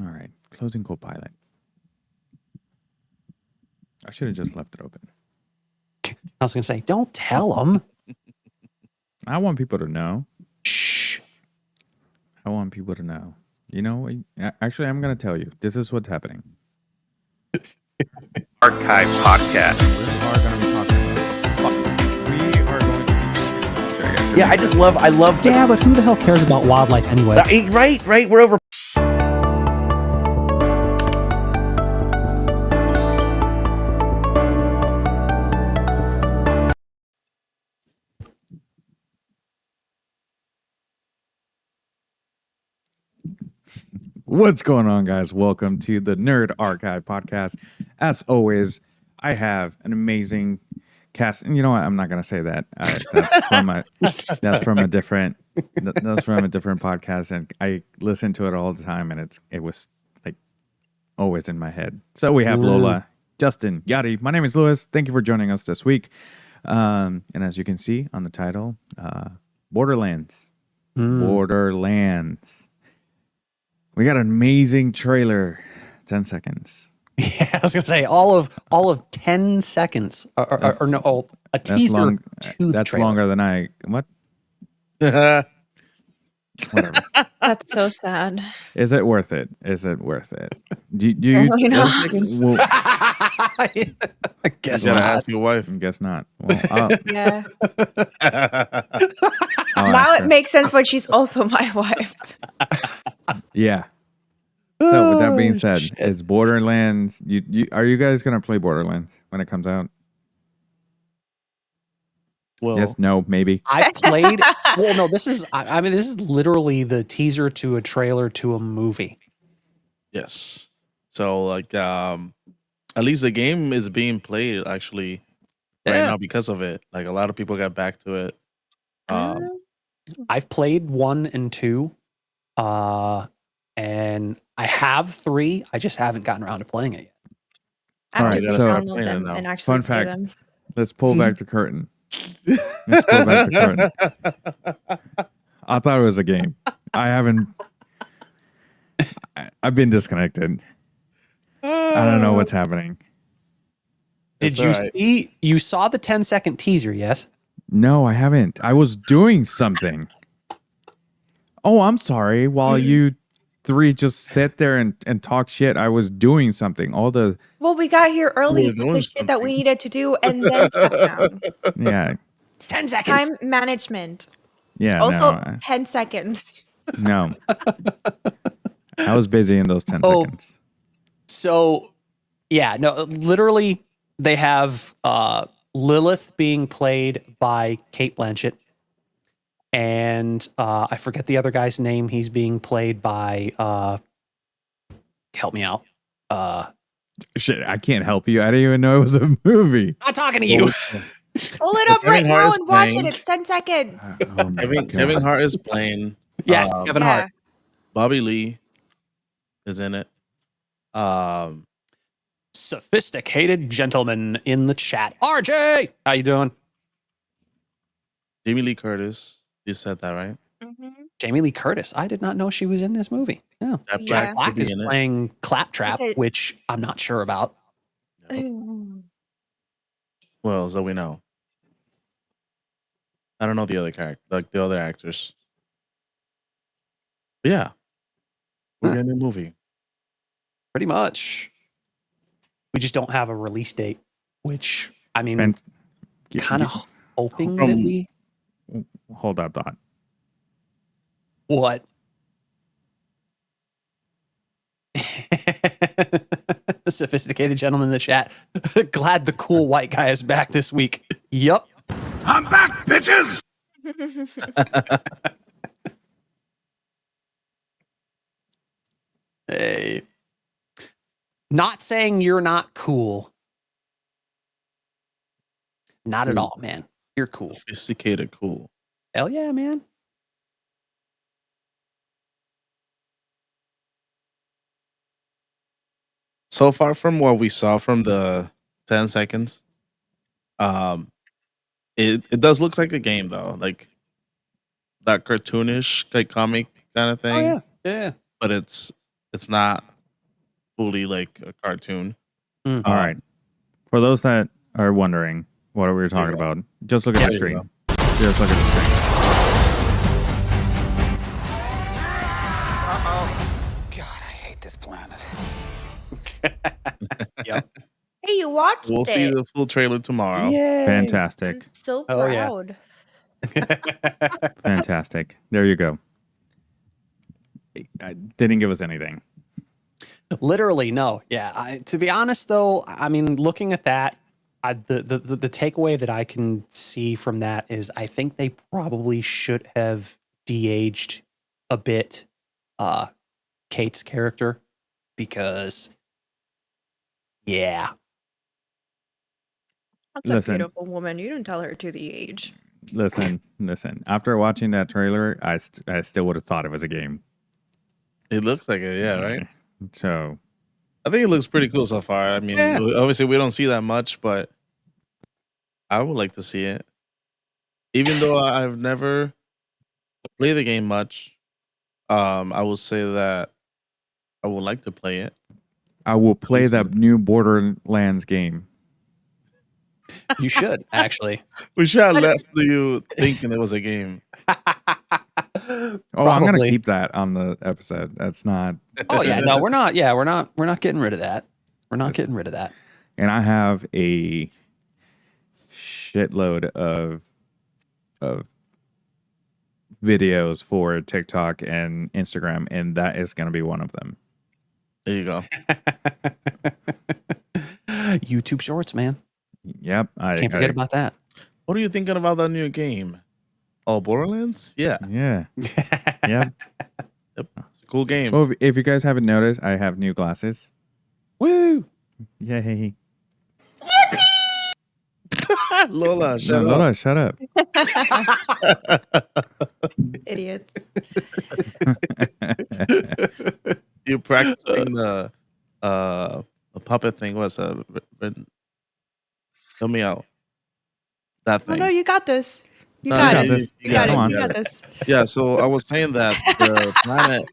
All right. Closing Copilot. I should have just left it open. I was going to say, don't tell them. I want people to know. Shh. I want people to know. You know, actually, I'm going to tell you. This is what's happening. Archive Podcast. We are going to be talking about. We are going to. Yeah, I love. Yeah, but who the hell cares about wildlife anyway? Right. We're over. What's going on, guys? Welcome to the Nerd Archive Podcast. As always, I have an amazing cast, and you know what? I'm not going to say that. That's from a different podcast, and I listen to it all the time, and it was like always in my head. So we have Lola, Justin, Yadi. My name is Lewis. Thank you for joining us this week. And as you can see on the title, Borderlands. Borderlands. We got an amazing trailer. 10 seconds. Yeah, I was going to say all of 10 seconds, or no, a teaser. That's longer than I. What? Whatever. That's so sad. Is it worth it? Do you? Really not. Well, I guess You gotta not. ask your wife. I guess not. Well, Yeah. I'll Now ask it her. makes sense when she's also my wife. Yeah. So with that being Oh, said, shit. it's Borderlands. Are you guys gonna play Borderlands when it comes out? Well, Yes, no, maybe. I played. Well, no, this is. I mean, this is literally the teaser to a trailer to a movie. yes. So like at least the game is being played actually right Yeah. now because of it. Like a lot of people got back to it. I've played 1 and 2, and I have 3. I just haven't gotten around to playing it yet. I have Alright, to so- download them Fun and actually Fun play fact. them. Let's pull back the curtain. Let's pull back the curtain. I thought it was a game. I've been disconnected. I don't know what's happening. Did That's you alright. see? You saw the 10-second teaser, yes? No, I haven't. I was doing something. Oh, I'm sorry. While you three just sit there and talk shit, I was doing something. Well, we got here early, We're did doing the shit that we something. needed to do, and then sat down. Yeah. 10 seconds. Time management. Yeah. Also, 10 seconds. No. I was busy in those 10 Oh. seconds. So, yeah, no, literally, they have Lilith being played by Cate Blanchett, and I forget the other guy's name. He's being played by. Help me out. Shit, I can't help you. I didn't even know it was a movie. Not talking to you. Pull it up right Kevin Hart now is and watch playing. it. It's 10 seconds. Oh my Kevin God. Hart is playing. Yes, Um, Kevin Yeah. Hart. Bobby Lee is in it. Sophisticated gentleman in the chat. RJ, how you doing? Jamie Lee Curtis. You said that right? Mhm. Jamie Lee Curtis. I did not know she was in this movie. Yeah. Jack Yeah. Jack Black could be is in it. playing Claptrap, Is it- which I'm not sure about. Mm. Well, so we know. I don't know the other character, like the other actors. But yeah, we're Huh. getting a movie. Pretty much. We just don't have a release date, which I mean, And- kind of hoping From- that we. Hold that thought. What? Sophisticated gentleman in the chat. Glad the cool white guy is back this week. Yup. I'm back, bitches. Hey. Not saying you're not cool. Not at all, man. You're cool. Sophisticated, cool. Hell yeah, man. So far from what we saw from the 10 seconds, it does look like a game though, like that cartoonish like comic kind of thing. Oh yeah. Yeah. But it's It's not fully like a cartoon. Mm. All right. For those that are wondering what we were talking There about, just look at the There you screen. Just look at the screen. God, I hate this planet. Yep. Hey, you watched We'll it. see the full trailer tomorrow. Yay. Fantastic. I'm so Oh, yeah. proud. Fantastic. There you go. I didn't give us anything. Literally, no. Yeah. To be honest, though, I mean, looking at that, the takeaway that I can see from that is I think they probably should have de-aged a bit Kate's character because, yeah. That's Listen. a beautiful woman. You didn't tell her to the age. Listen. After watching that trailer, I still would have thought it was a game. It looks like it, yeah, right? So, I think it looks pretty cool so far. I mean, Yeah. obviously we don't see that much, but I would like to see it. Even though I've never played the game much, I will say that I would like to play it. I will play Listen. that new Borderlands game. You should, actually. We should have left you thinking it was a game. Oh, I'm gonna Probably. keep that on the episode. That's not. Oh, yeah. No, we're not. Yeah, we're not getting rid of that. We're not getting rid of that. And I have a shitload of videos for TikTok and Instagram, and that is going to be one of them. There you go. YouTube Shorts, man. Yep, Can't forget about that. What are you thinking about that new game? Oh, Borderlands? Yeah. Yeah, yep. It's a cool game. Well, if you guys haven't noticed, I have new glasses. Woo! Yay! Lola, shut No, up. Lola, shut up. Idiots. You practicing the puppet thing was help me out. That Oh thing. no, you got this. You No, got got it. this. You got Come it. on. You got this. Yeah, so I was saying that the planet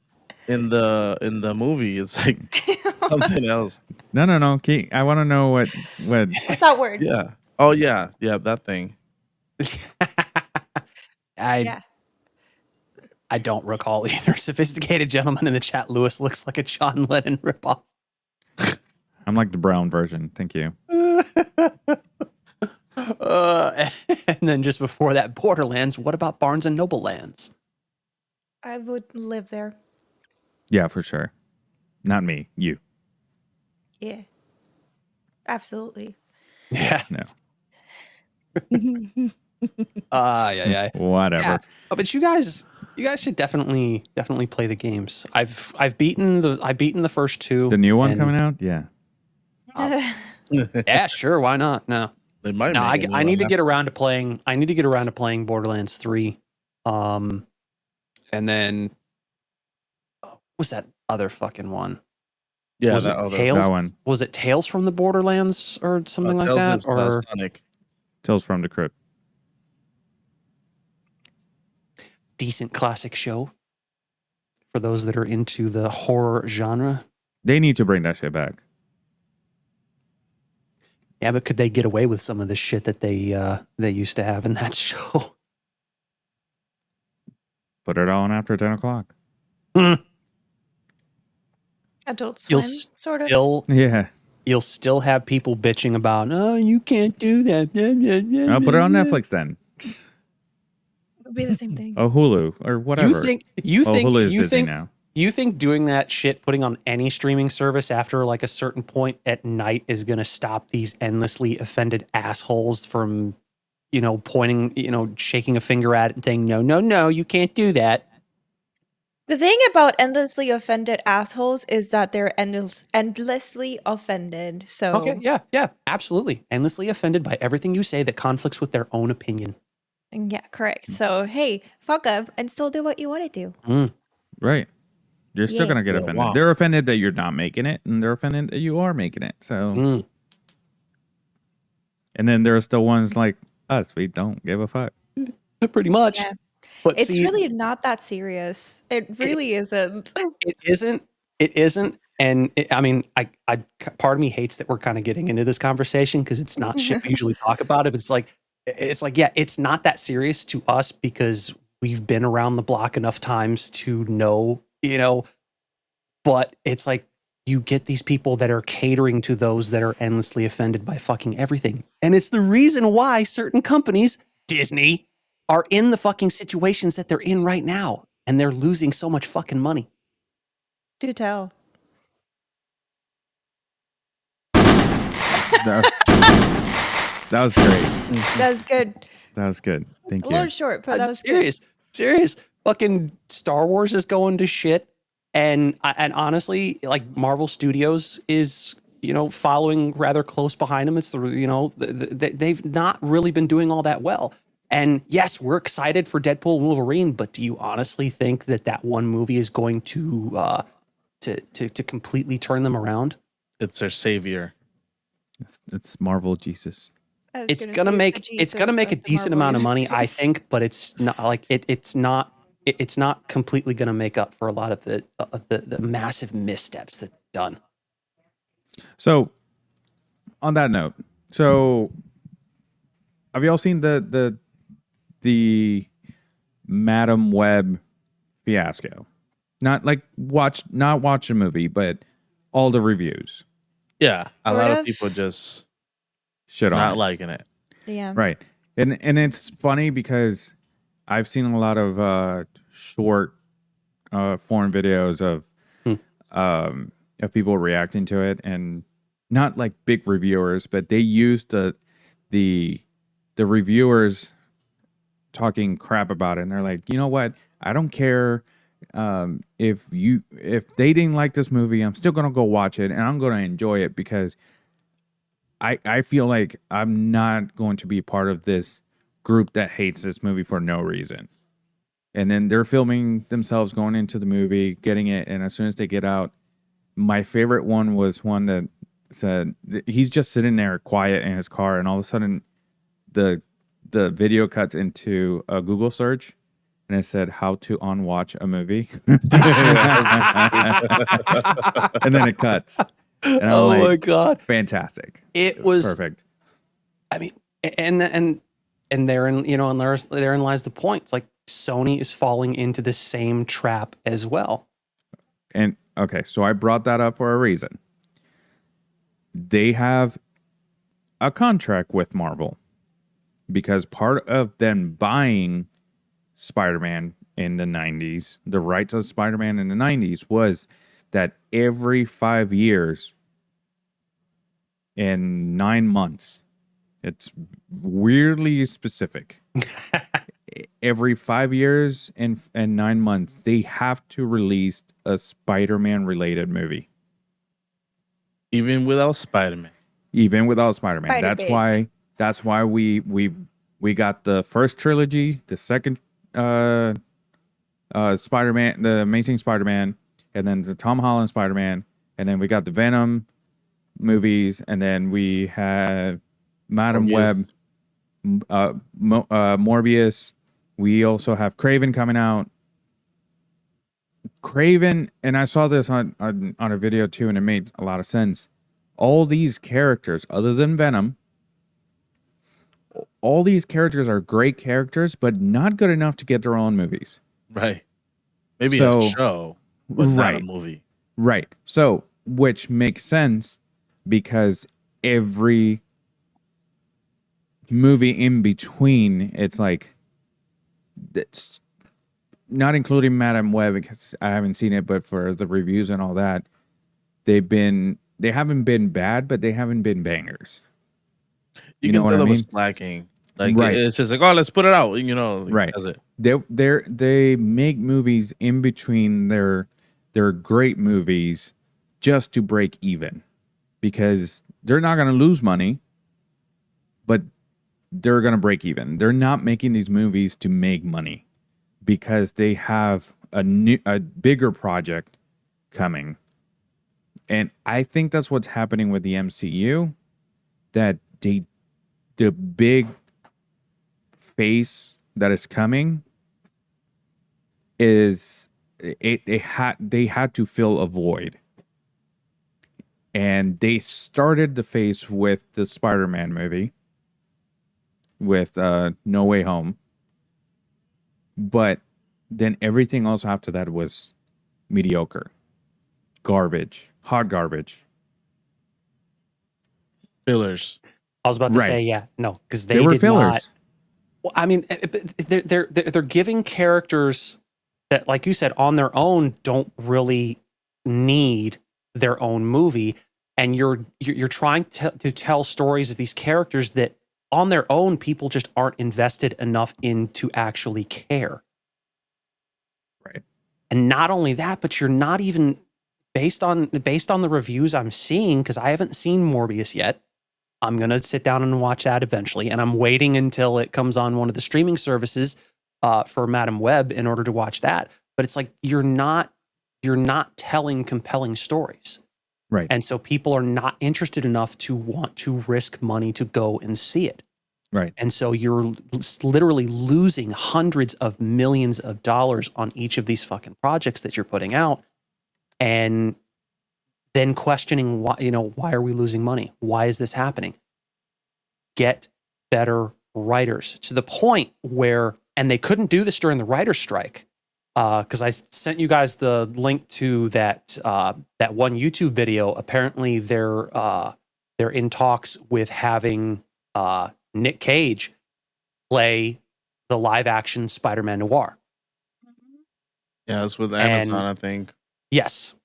in the movie it's like something else. No. I want to know what. What's that word? Yeah. Oh yeah, that thing. Yeah. I don't recall either. Sophisticated gentleman in the chat, Lewis looks like a John Lennon ripoff. I'm like the brown version. Thank you. And then just before that, Borderlands. What about Barnes and Noble Lands? I would live there. Yeah, for sure. Not me. You. Yeah. Absolutely. Yeah. No. Yeah. Whatever. Yeah. Oh, but you guys should definitely play the games. I've beaten the first two. The new one and- coming out? Yeah. Yeah, sure. Why not? No. They might No, make a new I need to one. get around to playing. I need to get around to playing Borderlands 3. And then what was that other fucking one? Yeah, was that it other Tales? That one. Was it Tales from the Borderlands or something like Tales that? is, Or Sonic. Tales from the Crypt. decent classic show for those that are into the horror genre. They need to bring that shit back. Yeah, but could they get away with some of the shit that they used to have in that show? Put it on after 10 o'clock. Adult You'll Swim, sort of. Yeah. You'll still have people bitching about, oh, you can't do that. I'll put it on Netflix then. It'll be the same thing. Oh, Hulu or whatever. You Hulu is Disney think now. you think doing that shit, putting on any streaming service after like a certain point at night is going to stop these endlessly offended assholes from, pointing, shaking a finger at it and saying, no, you can't do that. The thing about endlessly offended assholes is that they're endlessly offended. So Okay, yeah, absolutely. Endlessly offended by everything you say that conflicts with their own opinion. yeah, correct. So hey, fuck up and still do what you want to do. Right. You're still Yeah. going to get Yeah, offended. wow. They're offended that you're not making it, and they're offended that you are making it. So, Mm. and then there are still ones like us. We don't give a fuck. Pretty much. Yeah. But It's see, really not that serious. It really isn't. it isn't. It isn't. And I mean, part of me hates that we're kind of getting into this conversation because it's not shit we usually talk about it. But it's like, yeah, it's not that serious to us because we've been around the block enough times to know, but it's like you get these people that are catering to those that are endlessly offended by fucking everything. And it's the reason why certain companies, Disney, are in the fucking situations that they're in right now. And they're losing so much fucking money. Do tell. That was great. That was good. That was good. Thank A little you. short, but that was Serious. Fucking Star Wars is going to shit, and honestly, like Marvel Studios is following rather close behind them. It's they've not really been doing all that well. And yes, we're excited for Deadpool and Wolverine, but do you honestly think that one movie is going to completely turn them around? It's their savior. It's Marvel Jesus. It's gonna make a decent amount of money, I think, but it's not like it's not completely gonna make up for a lot of the massive missteps that they've done. So, on that note, have you all seen the Madam Web fiasco? Not watch a movie, but all the reviews. Yeah, a Sort lot of of. people just Shit on not it. liking it. Yeah. Right. And it's funny because I've seen a lot of short foreign videos of people reacting to it, and not like big reviewers, but they used the reviewers talking crap about it, and they're like, you know what? I don't care if they didn't like this movie, I'm still gonna go watch it and I'm gonna enjoy it because I feel like I'm not going to be part of this group that hates this movie for no reason. And then they're filming themselves going into the movie, getting it, and as soon as they get out, my favorite one was one that said he's just sitting there quiet in his car, and all of a sudden the video cuts into a Google search, and it said how to unwatch a movie. And then it cuts. And I'm Oh like, my god, fantastic. it was perfect. I mean, and therein therein lies the point. It's like Sony is falling into the same trap as well. And okay, so I brought that up for a reason. They have a contract with Marvel because part of them buying Spider-Man in the 90s, the rights of Spider-Man in the 90s, was that every 5 years in 9 months, it's weirdly specific. Every 5 years and 9 months, they have to release a Spider-Man related movie. Even without Spider-Man. Spider-Man. Spider-Pig. That's why we got the first trilogy, the second Spider-Man, the Amazing Spider-Man, and then the Tom Holland Spider-Man, and then we got the Venom movies, and then we had Madam Web, Morbius. We also have Craven coming out. Craven, and I saw this on a video too, and it made a lot of sense. All these characters, other than Venom, all these characters are great characters, but not good enough to get their own movies. Right. Maybe So- a show, but not a Right. movie. Right. So, which makes sense because every movie in between, it's like, it's not including Madam Web because I haven't seen it, but for the reviews and all that, they haven't been bad, but they haven't been bangers. You know can what tell I it was mean? slacking. Like Right. it's just like, oh, let's put it out. Right. That's it. They make movies in between their great movies just to break even because they're not going to lose money, but they're going to break even. They're not making these movies to make money because they have a bigger project coming. And I think that's what's happening with the MCU, that the big face that is coming is they had to fill a void. And they started the phase with the Spider-Man movie with No Way Home. But then everything else after that was mediocre. Garbage. Hot garbage. Fillers. I was about to Right. say, yeah, no, because They they were did fillers. not. Well, I mean, they're giving characters that, like you said, on their own don't really need their own movie, and you're trying to tell stories of these characters that on their own people just aren't invested enough in to actually care. Right. And not only that, but you're not even based on the reviews I'm seeing, because I haven't seen Morbius yet. I'm going to sit down and watch that eventually. And I'm waiting until it comes on one of the streaming services for Madam Web in order to watch that. But it's like, you're not telling compelling stories. Right. And so people are not interested enough to want to risk money to go and see it. Right. And so you're literally losing hundreds of millions of dollars on each of these fucking projects that you're putting out. And then questioning why are we losing money? Why is this happening? Get better writers, to the point where, and they couldn't do this during the writer's strike, because I sent you guys the link to that one YouTube video. Apparently, they're in talks with having Nick Cage play the live action Spider-Man Noir. Yeah, it's with Amazon, I think. Yes.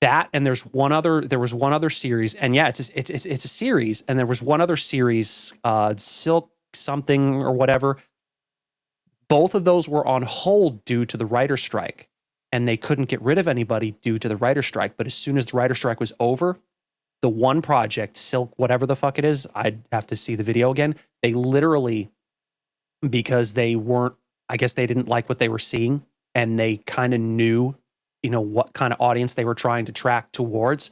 That, and there was one other series, and yeah, it's a series, and there was one other series, Silk something or whatever. Both of those were on hold due to the writer's strike, and they couldn't get rid of anybody due to the writer's strike. But as soon as the writer's strike was over, the one project, Silk, whatever the fuck it is, I'd have to see the video again. They literally, because they weren't, I guess they didn't like what they were seeing, and they kind of knew what kind of audience they were trying to track towards,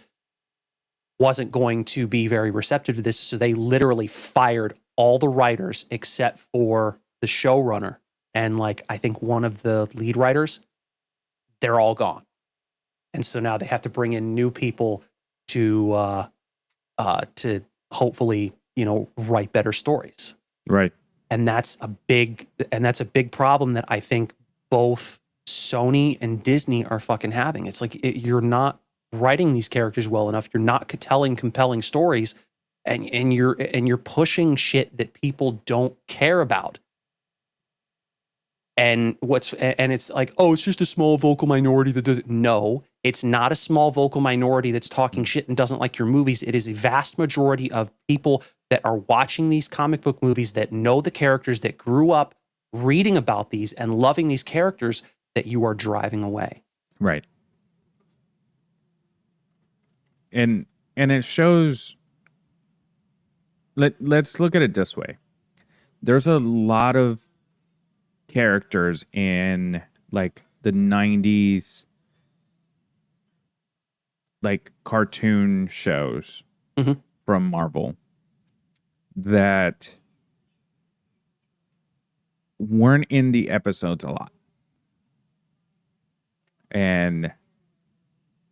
wasn't going to be very receptive to this. So they literally fired all the writers except for the showrunner and I think one of the lead writers. They're all gone. And so now they have to bring in new people to hopefully, write better stories. Right. And that's a big problem that I think both Sony and Disney are fucking having. It's like, you're not writing these characters well enough. You're not telling compelling stories, and you're pushing shit that people don't care about. And it's like, oh, it's just a small vocal minority that does it. No, it's not a small vocal minority that's talking shit and doesn't like your movies. It is a vast majority of people that are watching these comic book movies, that know the characters, that grew up reading about these and loving these characters, that you are driving away. Right. And it shows, let's look at it this way. There's a lot of characters in the 90s cartoon shows from Marvel that weren't in the episodes a lot. And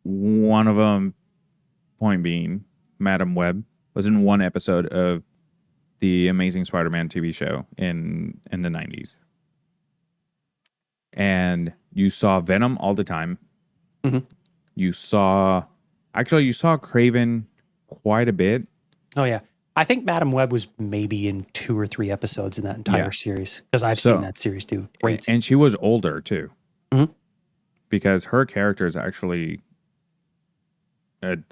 one of them, point being, Madam Web, was in one episode of the Amazing Spider-Man TV show in the 90s. And you saw Venom all the time. Mm-hmm. You saw Kraven quite a bit. Oh, yeah. I think Madam Web was maybe in 2 or 3 episodes in that entire series, because I've seen that series too. Great. And she was older too. Mm-hmm. Because her character is actually an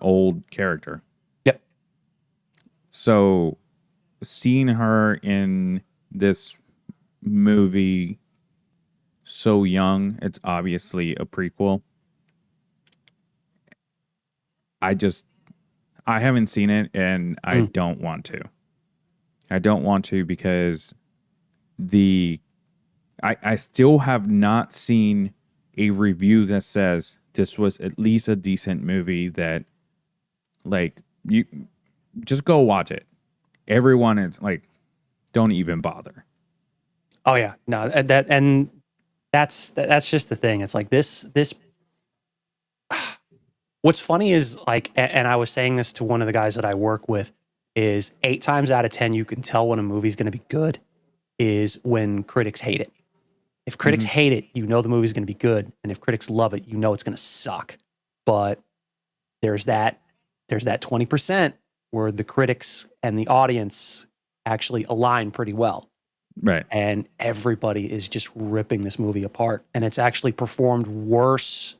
old character. Yep. So seeing her in this movie so young, it's obviously a prequel. I haven't seen it, and I don't want to. I don't want to because I still have not seen a review that says this was at least a decent movie, that you just go watch it. Everyone is don't even bother. Oh yeah. No, that's just the thing. It's like this. What's funny is like, and I was saying this to one of the guys that I work with, is 8 times out of 10 you can tell when a movie's going to be good is when critics hate it. If critics hate it, you know the movie's going to be good, and if critics love it, you know it's going to suck. But there's that 20% where the critics and the audience actually align pretty well. Right. And everybody is just ripping this movie apart, and it's actually performed worse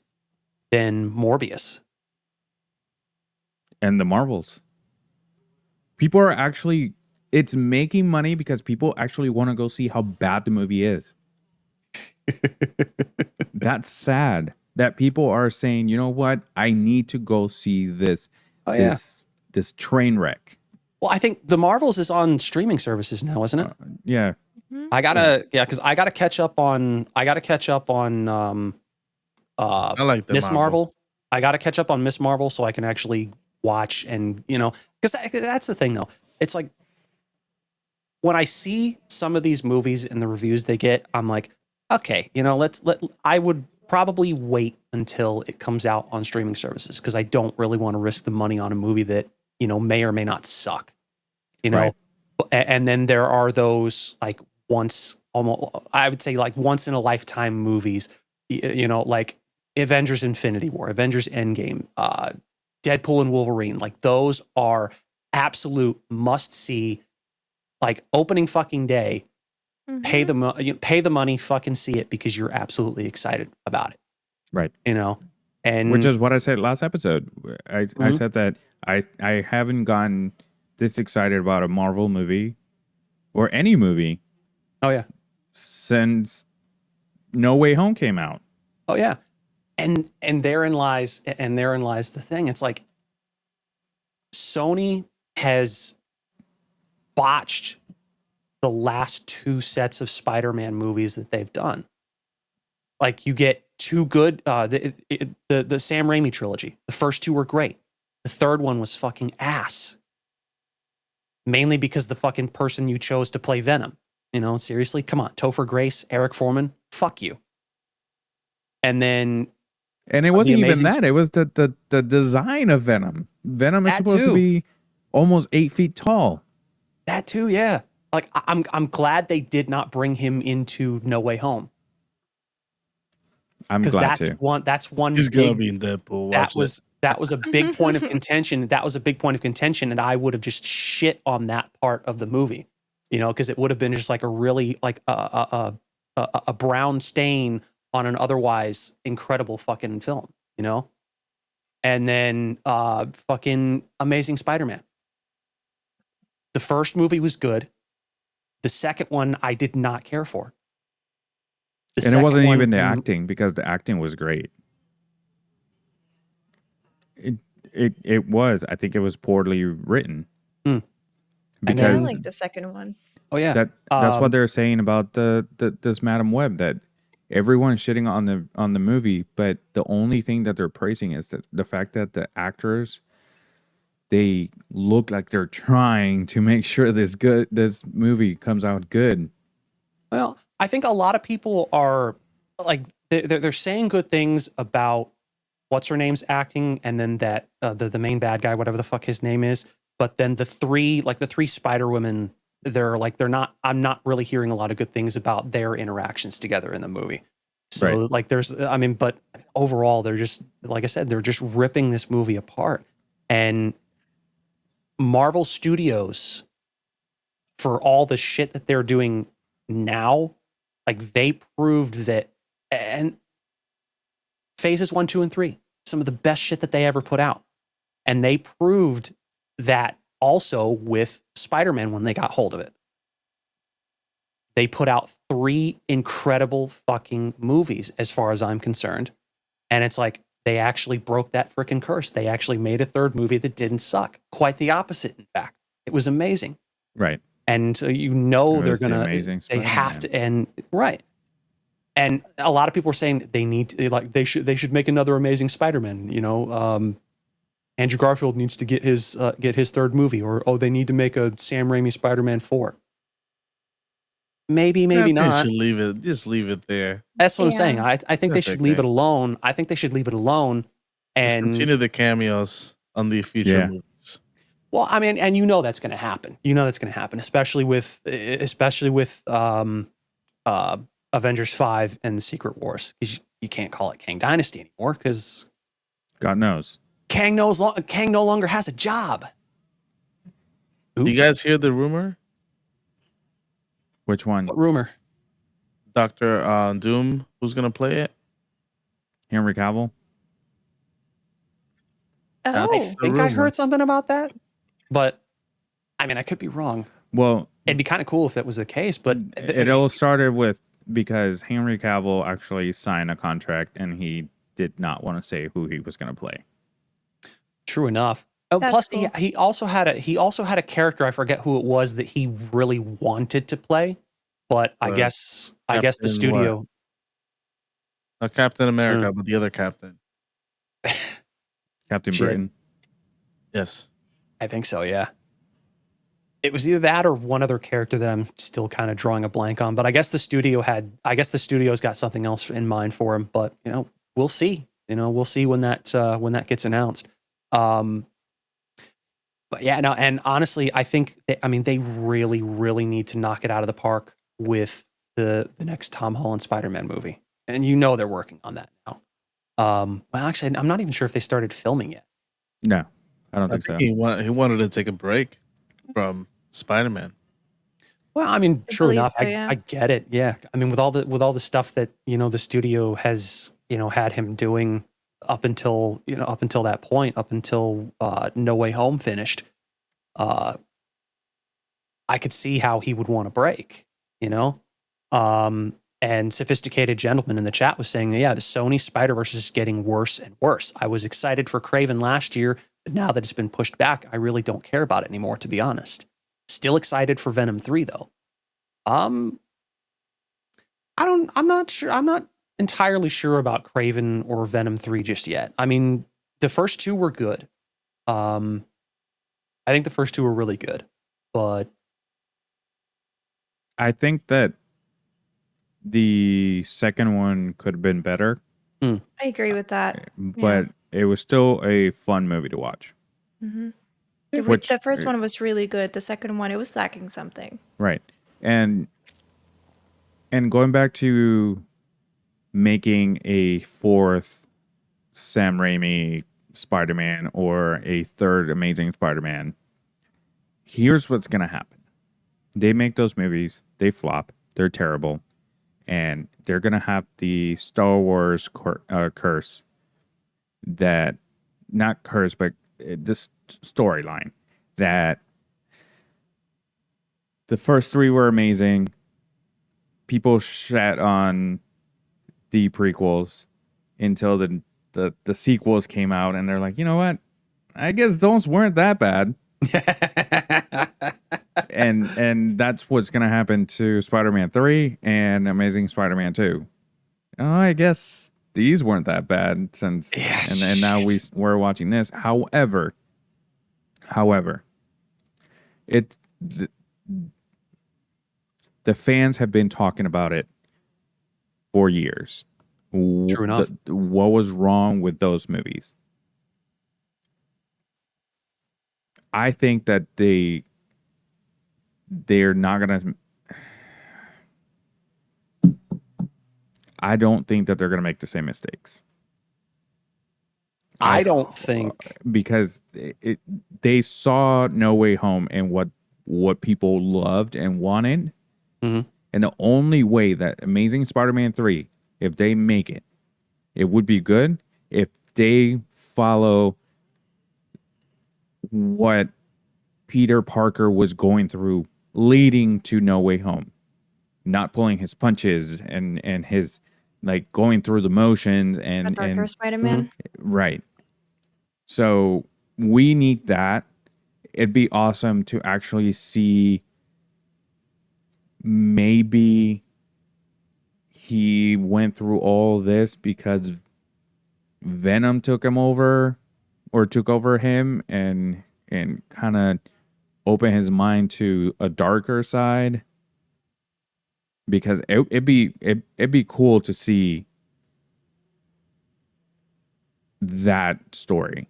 than Morbius. And the Marvels. People are actually, it's making money because people actually want to go see how bad the movie is. That's sad that people are saying, you know what? I need to go see this, this train wreck. Well, I think the Marvels is on streaming services now, isn't it? Yeah. I gotta, because I gotta catch up on. I like the Miss Marvel. I gotta catch up on Miss Marvel so I can actually watch, and because that's the thing though. It's like when I see some of these movies and the reviews they get, I'm like, okay, I would probably wait until it comes out on streaming services because I don't really want to risk the money on a movie that may or may not suck. Right. And then there are those like I would say like once in a lifetime movies, like Avengers Infinity War, Avengers Endgame, Deadpool and Wolverine. Like those are absolute must see, like opening fucking day, pay the money, fucking see it because you're absolutely excited about it. Right. And which is what I said last episode. I said that I haven't gotten this excited about a Marvel movie or any movie. Oh yeah. Since No Way Home came out. Oh yeah. And therein lies the thing. It's like Sony has botched the last 2 sets of Spider-Man movies that they've done. Like you get 2 good the Sam Raimi trilogy. The first 2 were great. The third one was fucking ass. Mainly because the fucking person you chose to play Venom. Seriously, come on. Topher Grace, Eric Foreman, fuck you. And then it wasn't even that. It was the design of Venom. Venom is supposed to be almost 8 feet tall. That too, yeah. Like I'm glad they did not bring him into No Way Home. I'm glad too. That's one. He's gonna be in Deadpool. That was a big point of contention. That was a big point of contention, and I would have just shit on that part of the movie, because it would have been just like a really like a brown stain on an otherwise incredible fucking film, And then fucking Amazing Spider-Man. The first movie was good. The second one I did not care for. And it wasn't even the acting, because the acting was great. It was. I think it was poorly written. Because I like the second one. Oh yeah. That's what they're saying about this Madam Web, that everyone's shitting on the movie, but the only thing that they're praising is that the fact that the actors, they look like they're trying to make sure this movie comes out good. Well, I think a lot of people are like they're saying good things about what's her name's acting, and then that the main bad guy, whatever the fuck his name is. But then the three Spider Women, I'm not really hearing a lot of good things about their interactions together in the movie. So like but overall they're just, like I said, they're just ripping this movie apart. And Marvel Studios, for all the shit that they're doing now, like they proved that, and phases 1, 2, and 3, some of the best shit that they ever put out. And they proved that also with Spider-Man when they got hold of it. They put out 3 incredible fucking movies as far as I'm concerned. And it's like, they actually broke that freaking curse. They actually made a 3rd movie that didn't suck. Quite the opposite, in fact. It was amazing. Right. And so they're going to, they have to, and right. And a lot of people are saying they should make another Amazing Spider-Man. Andrew Garfield needs to get his 3rd movie, or they need to make a Sam Raimi Spider-Man 4. maybe I think not. should leave it. Just leave it there. That's what I'm saying. Yeah. I think they That's should leave it okay. alone. I think they should leave it alone. Just And continue the cameos on the future Yeah. movies. well, I mean, and that's going to happen. That's going to happen, especially with Avengers 5 and Secret Wars, because you can't call it Kang Dynasty anymore because God knows. Kang no longer has a job. Do you guys hear the rumor? Which one? What rumor? Doctor Doom, who's gonna play it? Henry Cavill? Oh, I think I heard something about that, but I mean, I could be wrong. Well, It'd be kind of cool if that was the case, but it all started with because Henry Cavill actually signed a contract and he did not want to say who he was going to play. true enough. Oh, That's plus, cool. he also had a character. I forget who it was that he really wanted to play, but I guess the Captain studio. Not Captain America, but the other Captain. Captain Shit. Britain. Yes. I think so. Yeah. It was either that or one other character that I'm still kind of drawing a blank on. But I guess the studio's got something else in mind for him. But we'll see. We'll see when that gets announced. But yeah, no. And honestly, I think they really, really need to knock it out of the park with the next Tom Holland Spider-Man movie. And they're working on that now. Well, actually, I'm not even sure if they started filming yet. No, I don't I think so. think he wanted to take a break from Spider-Man. Well, I mean, I true believe enough. so, yeah. I get it. Yeah. I mean, with all the stuff that, the studio has, had him doing up until that point, up until No Way Home finished, I could see how he would want to break, and Sophisticated Gentleman in the chat was saying, yeah, the Sony Spider-Verse is getting worse and worse. I was excited for Craven last year, but now that it's been pushed back, I really don't care about it anymore, to be honest. Still excited for Venom 3 though. I'm not sure. I'm not entirely sure about Craven or Venom 3 just yet. I mean, the first two were good. I think the first two were really good, but I think that the second one could have been better, I agree with that. but it was still a fun movie to watch. hmm Which- the first one was really good. The second one, it was lacking something. Right. And going back to making a fourth Sam Raimi Spider-Man or a third Amazing Spider-Man, here's what's going to happen. They make those movies, they flop, they're terrible, and they're going to have the Star Wars curse that, not curse, but this storyline that the first three were amazing. People shat on the prequels until the sequels came out, and they're like, you know what? I guess those weren't that bad. and that's what's gonna happen to Spider-Man 3 and Amazing Spider-Man 2. Oh, I guess these weren't that bad since, and now we're watching this. However, it the fans have been talking about it for years. True enough. What was wrong with those movies? I think that they're not gonna. I don't think that they're gonna make the same mistakes. I don't think. Because they saw No Way Home and what people loved and wanted, Mhm. and the only way that Amazing Spider-Man 3, if they make it, it would be good if they follow what Peter Parker was going through leading to No Way Home, not pulling his punches and his like going through the motions A and darker Spider-Man. right. So we need that. It'd be awesome to actually see maybe he went through all this because Venom took him over or took over him and kind of open his mind to a darker side. because it'd be cool to see that story.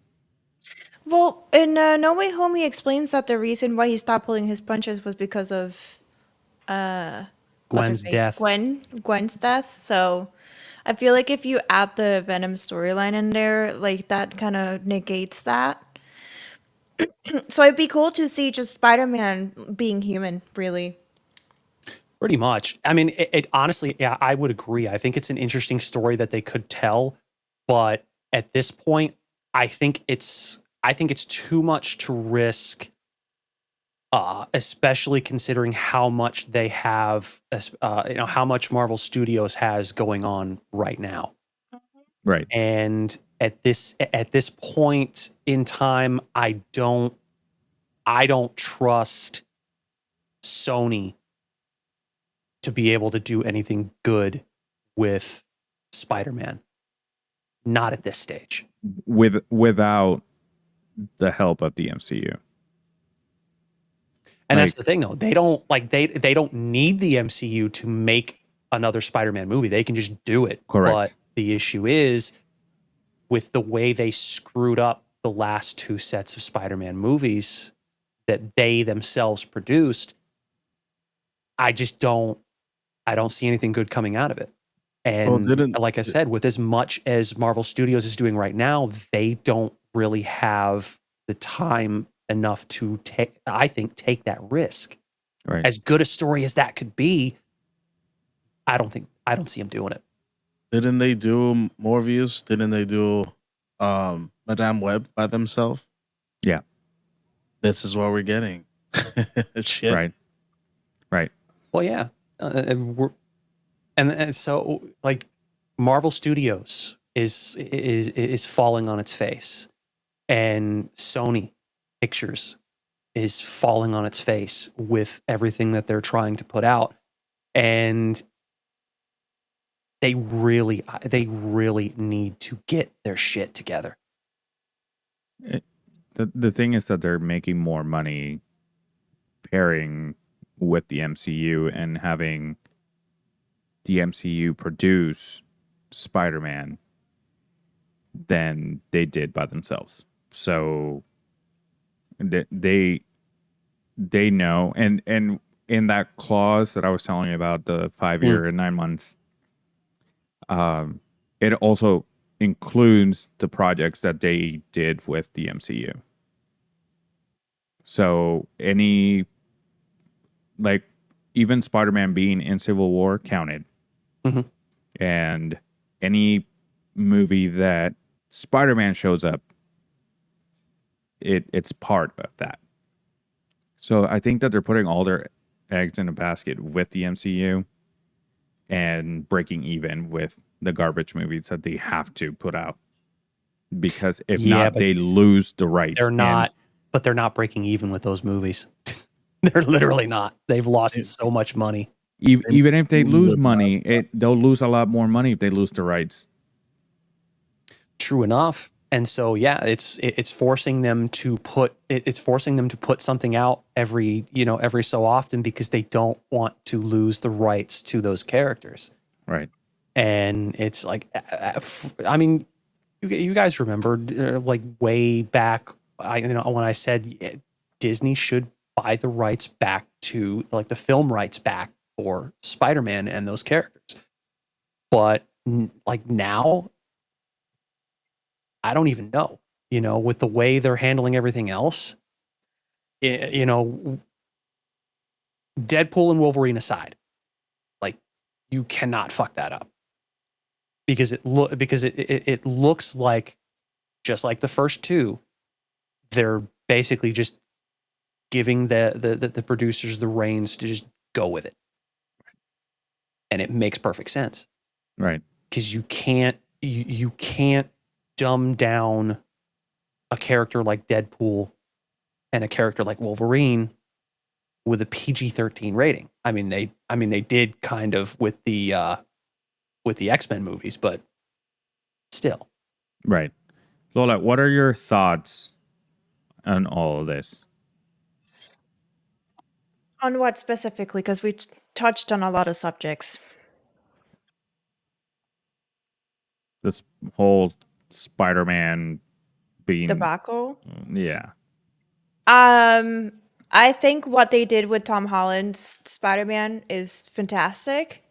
Well, in No Way Home, he explains that the reason why he stopped pulling his punches was because of what's her Gwen's face? death. Gwen's death. So I feel like if you add the Venom storyline in there, like that kind of negates that. So it'd be cool to see just Spider-Man being human, really. Pretty much. I mean, it honestly, yeah, I would agree. I think it's an interesting story that they could tell, but at this point, I think it's too much to risk, especially considering how much they have, how much Marvel Studios has going on right now. Right. And at this point in time, I don't trust Sony to be able to do anything good with Spider-Man. Not at this stage. Without the help of the MCU. And that's the thing though. They don't they don't need the MCU to make another Spider-Man movie. They can just do it. Correct. But the issue is with the way they screwed up the last two sets of Spider-Man movies that they themselves produced, I don't see anything good coming out of it. And like I said, with as much as Marvel Studios is doing right now, they don't really have the time enough to take that risk. Right. As good a story as that could be, I don't see them doing it. Didn't they do more views? Didn't they do Madame Web by themselves? Yeah. This is what we're getting. Shit. Right. Right. Well, yeah. And so like Marvel Studios is falling on its face, and Sony Pictures is falling on its face with everything that they're trying to put out, and they really need to get their shit together. The thing is that they're making more money pairing with the MCU and having the MCU produce Spider-Man than they did by themselves. So they know, and in that clause that I was telling you about, the 5 year and 9 months, it also includes the projects that they did with the MCU. So even Spider-Man being in Civil War counted. Mm-hmm. And any movie that Spider-Man shows up, it's part of that. So I think that they're putting all their eggs in a basket with the MCU and breaking even with the garbage movies that they have to put out. Because if not, they lose the rights. But they're not breaking even with those movies. They're literally not. They've lost so much money. Even if they lose money, they'll lose a lot more money if they lose the rights. True enough. And so, yeah, it's forcing them to put something out every so often because they don't want to lose the rights to those characters. Right. And it's like, I mean, you guys remember like way back, when I said Disney should buy the rights back to like the film rights back for Spider-Man and those characters. But like now, I don't even know, with the way they're handling everything else, Deadpool and Wolverine aside, like you cannot fuck that up because it looks like just like the first two, they're basically just giving the producers the reins to just go with it. And it makes perfect sense. Right. Because you can't dumb down a character like Deadpool and a character like Wolverine with a PG-13 rating. I mean they did kind of with the X-Men movies, but still. Right. Lola, what are your thoughts on all of this? On what specifically? Because we touched on a lot of subjects. This whole Spider-Man being, Debacle. yeah. I think what they did with Tom Holland's Spider-Man is fantastic.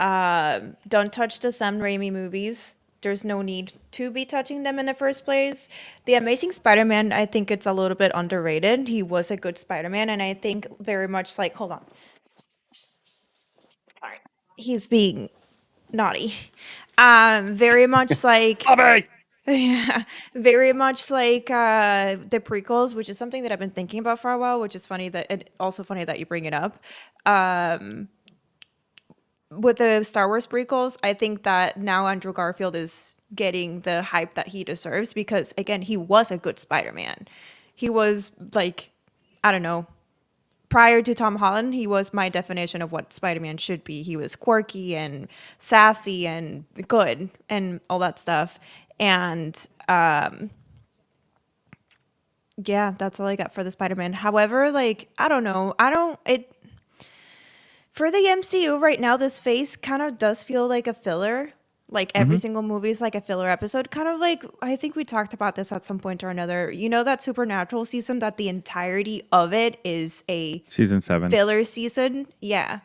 Don't touch the Sam Raimi movies. There's no need to be touching them in the first place. The Amazing Spider-Man, I think it's a little bit underrated. He was a good Spider-Man, and I think very much like, hold on. Sorry. He's being naughty. Very much like yeah, very much like the prequels, which is something that I've been thinking about for a while, which is funny that and also funny that you bring it up. With the Star Wars prequels, I think that now Andrew Garfield is getting the hype that he deserves because again, he was a good Spider-Man. He was like, I don't know, prior to Tom Holland, he was my definition of what Spider-Man should be. He was quirky and sassy and good and all that stuff. And yeah, that's all I got for the Spider-Man. However, like, I don't know. For the MCU right now, this phase kind of does feel like a filler. Like every single movie is like a filler episode. Kind of like, I think we talked about this at some point or another. You know that Supernatural season that the entirety of it is a Season 7. filler season? Yeah.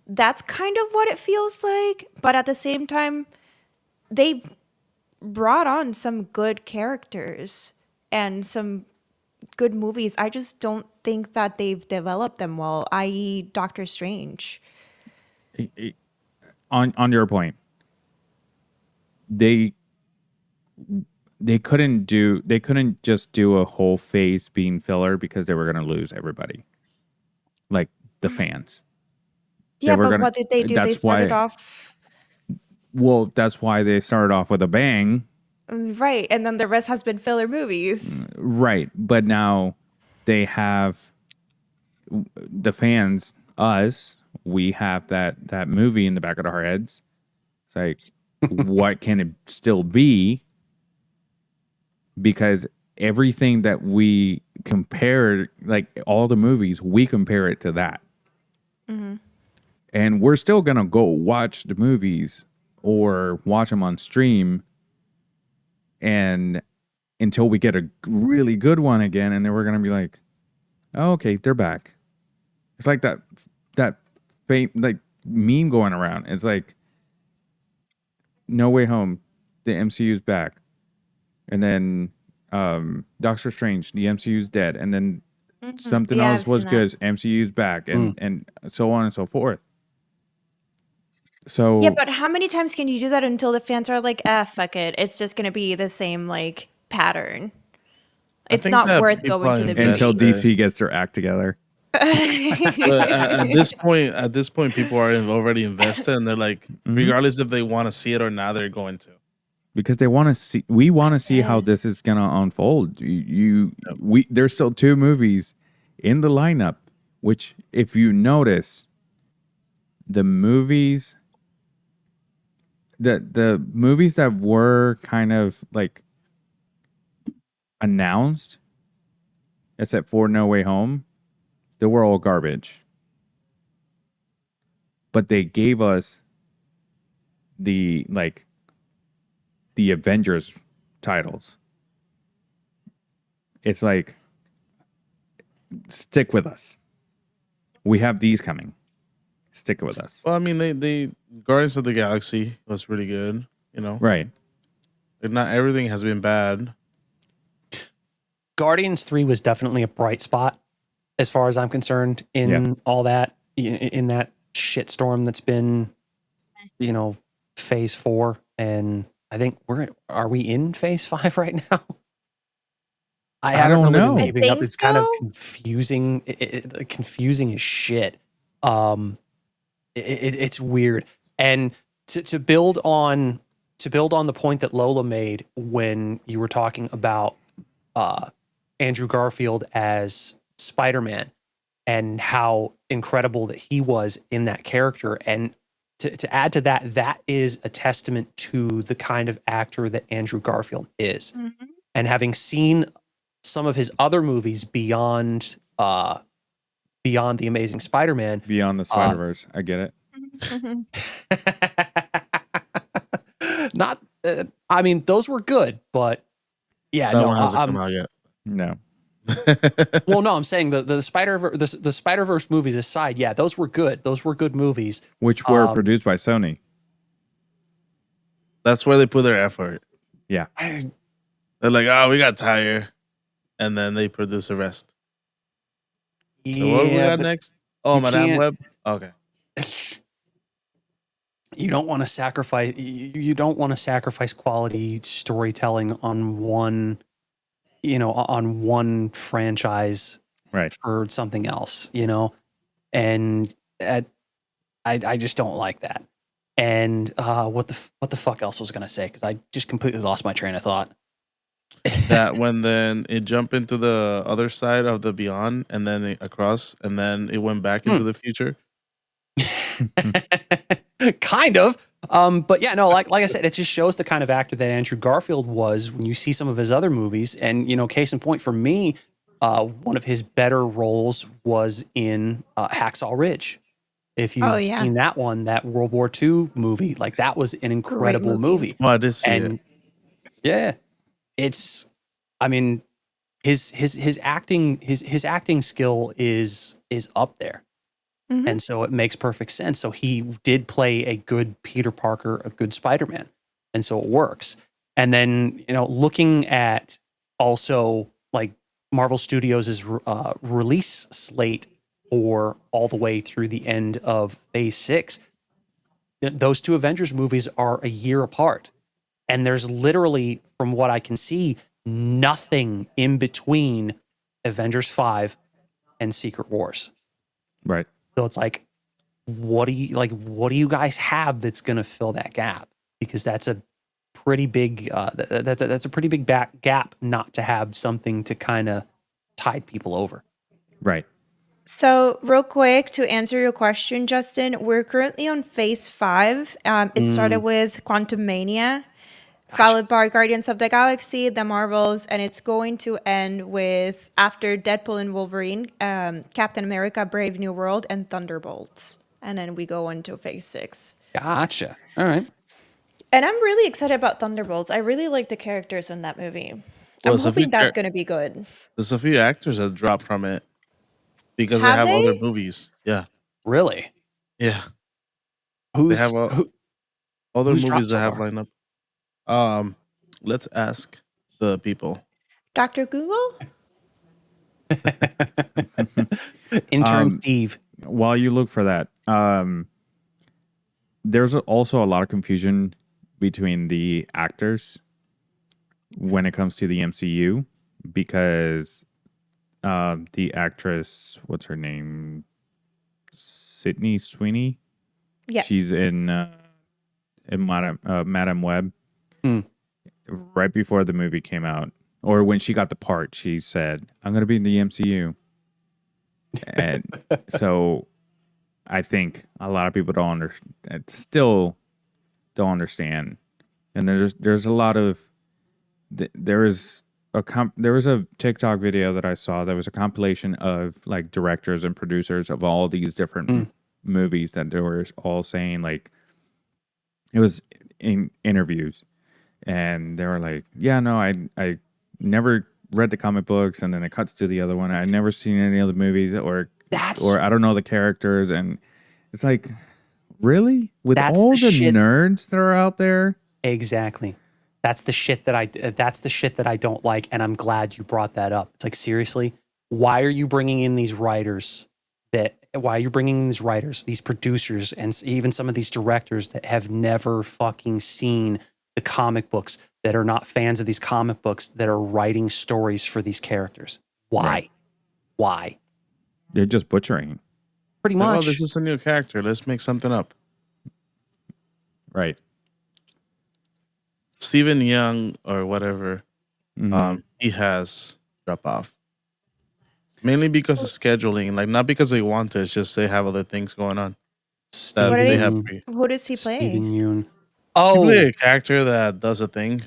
That's kind of what it feels like. But at the same time, they brought on some good characters and some good movies. I just don't think that they've developed them well, i.e. Doctor Strange. On your point, they couldn't just do a whole phase being filler because they were going to lose everybody, like the fans. Yeah, but what did they do? They started off well, that's why they started off with a bang, right, and then the rest has been filler movies. right? But now they have the fans, us. We have that movie in the back of our heads. It's like, what can it still be? Because everything that we compare, like all the movies, we compare it to that. And we're still going to go watch the movies or watch them on stream and until we get a really good one again. And then we're going to be like, oh, okay, they're back. It's like that like meme going around. It's like, No Way Home, the MCU's back. And then Doctor Strange, the MCU's dead. And then something else was good, MCU's back. And so on and so forth. So yeah, but how many times can you do that until the fans are like, fuck it. It's just going to be the same like pattern. It's not worth going to the until DC gets their act together. But at this point, people are already invested, and they're like, regardless if they want to see it or not, they're going to. Because they want to see. We want to see how this is gonna unfold. There's still 2 movies in the lineup, which, if you notice, the movies that were kind of like announced, except for No Way Home, they were all garbage. But they gave us the Avengers titles. It's like, stick with us. We have these coming. Stick with us. Well, I mean, they Guardians of the Galaxy was really good, you know. Right. Not everything has been bad. Guardians 3 was definitely a bright spot as far as I'm concerned in all that, in that shitstorm that's been, phase 4. And I think are we in phase 5 right now? I don't know. Keeping up. It's kind of confusing. Confusing as shit. It's weird. And to build on the point that Lola made when you were talking about Andrew Garfield as Spider-Man and how incredible that he was in that character, and to add to that, that is a testament to the kind of actor that Andrew Garfield is. And having seen some of his other movies beyond Beyond the Amazing Spider-Man. Beyond the Spider-Verse. I get it. Not, I mean, those were good, but yeah, That no, one hasn't come out yet. No. well, no, I'm saying the Spider-Verse movies aside, yeah, those were good. Those were good movies. Which were produced by Sony. That's where they put their effort. Yeah. They're like, oh, we got tired. And then they produce the rest. So what we got next? Oh, you Madame can't- Web? Okay. You don't want to sacrifice. You don't want to sacrifice quality storytelling on one, on one franchise, Right. for something else, and I just don't like that. And what the fuck else was gonna say? Because I just completely lost my train of thought. That when then it jumped into the other side of the beyond and then across and then it went back into the future. Kind of. But yeah, no, like I said, it just shows the kind of actor that Andrew Garfield was when you see some of his other movies. And, case in point for me, one of his better roles was in Hacksaw Ridge. If you've seen that one, that World War II movie, like that was an incredible movie. Oh, I did see it. Yeah, it's, I mean, his acting skill is up there. Mhm. And so it makes perfect sense. So he did play a good Peter Parker, a good Spider-Man. And so it works. And then, looking at also like Marvel Studios' release slate for all the way through the end of Phase 6, those two Avengers movies are a year apart. And there's literally, from what I can see, nothing in between Avengers 5 and Secret Wars. Right. So it's like, what do you guys have that's going to fill that gap? Because that's a pretty big that's a pretty big gap not to have something to kind of tide people over. Right. So, real quick to answer your question, Justin, we're currently on Phase 5. It started with Quantum Mania, followed by Guardians of the Galaxy, the Marvels, and it's going to end with, after Deadpool and Wolverine, Captain America, Brave New World, and Thunderbolts. And then we go into Phase 6. Gotcha. All right. And I'm really excited about Thunderbolts. I really like the characters in that movie. I'm hoping that's going to be good. There's a few actors that dropped from it because Have they have they? other movies. Yeah. Really? Yeah. Who's They have other who's dropped movies so that have far? lined up. Let's ask the people. Dr. Google? Intern Steve? While you look for that, there's also a lot of confusion between the actors when it comes to the MCU because the actress, what's her name? Sydney Sweeney? Yeah. She's in Madame Web. Hmm. Right before the movie came out, or when she got the part, she said, "I'm going to be in the MCU." And so I think a lot of people still don't understand. And there's a lot of there was a TikTok video that I saw that was a compilation of like directors and producers of all these different movies that they were all saying, like, it was in interviews, and they were like, "Yeah, no, I never read the comic books," and then it cuts to the other one. I never seen any other movies, or I don't know the characters, and it's like, really, with That's all the the shit. nerds that are out there. Exactly. That's the shit that I don't like, and I'm glad you brought that up. It's like, seriously, why are you bringing in these writers? These producers, and even some of these directors that have never fucking seen the comic books, that are not fans of these comic books, that are writing stories for these characters? Why? Right. Why? They're just butchering. Pretty Like, much. oh, this is a new character. Let's make something up. Right. Stephen Young or whatever, Mhm. he has drop off. Mainly because of scheduling, like not because they want to. It's just they have other things going on. That What they is- have. Who does he play? Stephen Yoon. He Oh, play a character that does a thing.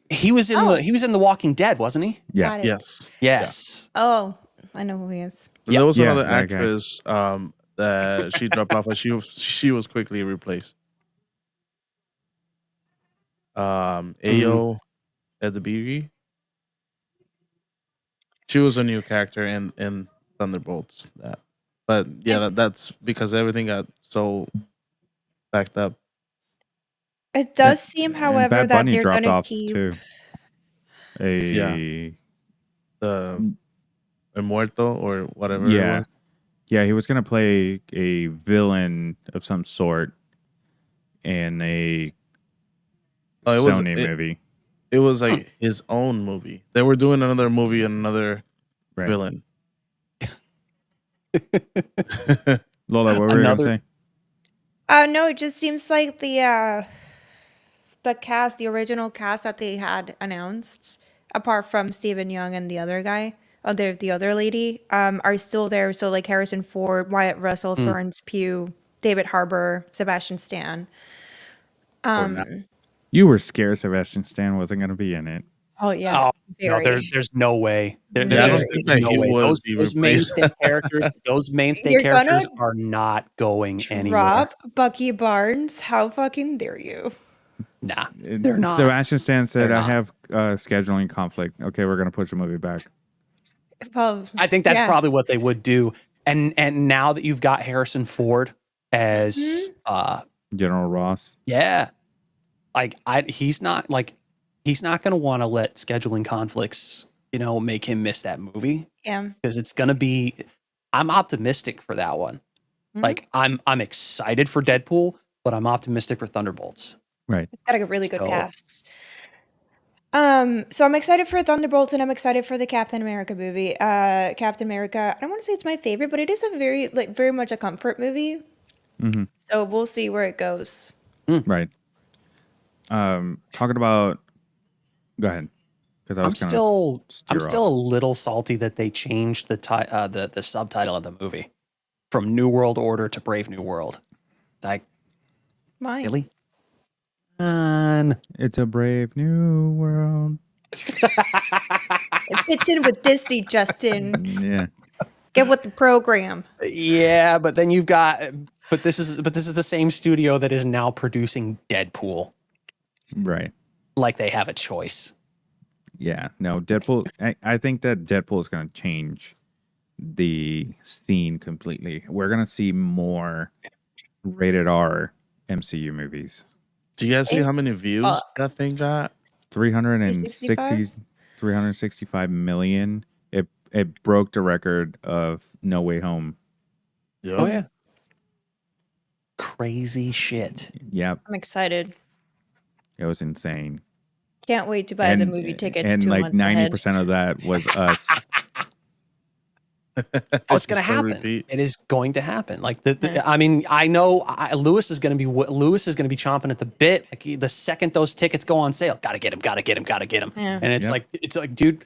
he was in Oh. The Walking Dead, wasn't he? Yeah. Got it. Yes. Yes. Oh, I know who he is. Yep. There was Yeah, another that guy. actress that she dropped off, but she was quickly replaced. Ayo Edebiri. She was a new character in Thunderbolts. But yeah, that's because everything got so backed up. It does seem, And however, Bad that Bunny they're dropped gonna off keep. too. The El Muerto or whatever it Yeah. was. Yeah, he was gonna play a villain of some sort in a Oh, Sony movie. it was like his own movie. They were doing another movie and another Right. villain. Lola, what were you gonna Another- say? No, it just seems like the cast, the original cast that they had announced, apart from Stephen Young and the other guy, the other lady, are still there. So like Harrison Ford, Wyatt Russell, Florence Pugh, David Harbour, Sebastian Stan. You were scared Sebastian Stan wasn't gonna be in it. Oh yeah, Oh, no, very. there's no way. Yeah, I There's don't think that no he way. would Those be those replaced. mainstay characters, those mainstay You're gonna characters are not going anywhere. Drop Bucky Barnes. How fucking dare you? Nah, they're not. Sebastian Stan said, They're "I not. have scheduling conflict. Okay, we're gonna push the movie back." Well, I think that's yeah. probably what they would do. And now that you've got Harrison Ford as General Ross. yeah, like he's not going to want to let scheduling conflicts, make him miss that movie Yeah. because it's going to be. I'm optimistic for that one. Mhm. Like I'm excited for Deadpool, but I'm optimistic for Thunderbolts. Right. It's got a really good So- cast. So I'm excited for Thunderbolts and I'm excited for the Captain America movie. Captain America, I don't want to say it's my favorite, but it is a very much a comfort movie. Mm-hmm. So we'll see where it goes. Right. Talking about. Go ahead. Because I'm still a little salty that they changed the subtitle of the movie from New World Order to Brave New World. Like, Why? really? It's a brave new world. It fits in with Disney, Justin. Yeah. Get with the program. Yeah, but then you've got but this is the same studio that is now producing Deadpool. Right. Like they have a choice. Yeah. No, Deadpool. I think that Deadpool is going to change the scene completely. We're going to see more rated R MCU movies. Do you guys see how many views that thing got? 365 million. It broke the record of No Way Home. Yep. Oh yeah. Crazy shit. Yep. I'm excited. It was insane. Can't wait to buy the movie tickets And 2 like months ahead. 90% of that was us. Oh, it's going to Just a happen. repeat. It is going to happen. Like I mean, I know Lewis is going to be chomping at the bit. Like the second those tickets go on sale, gotta get him. Yeah. And it's like, dude,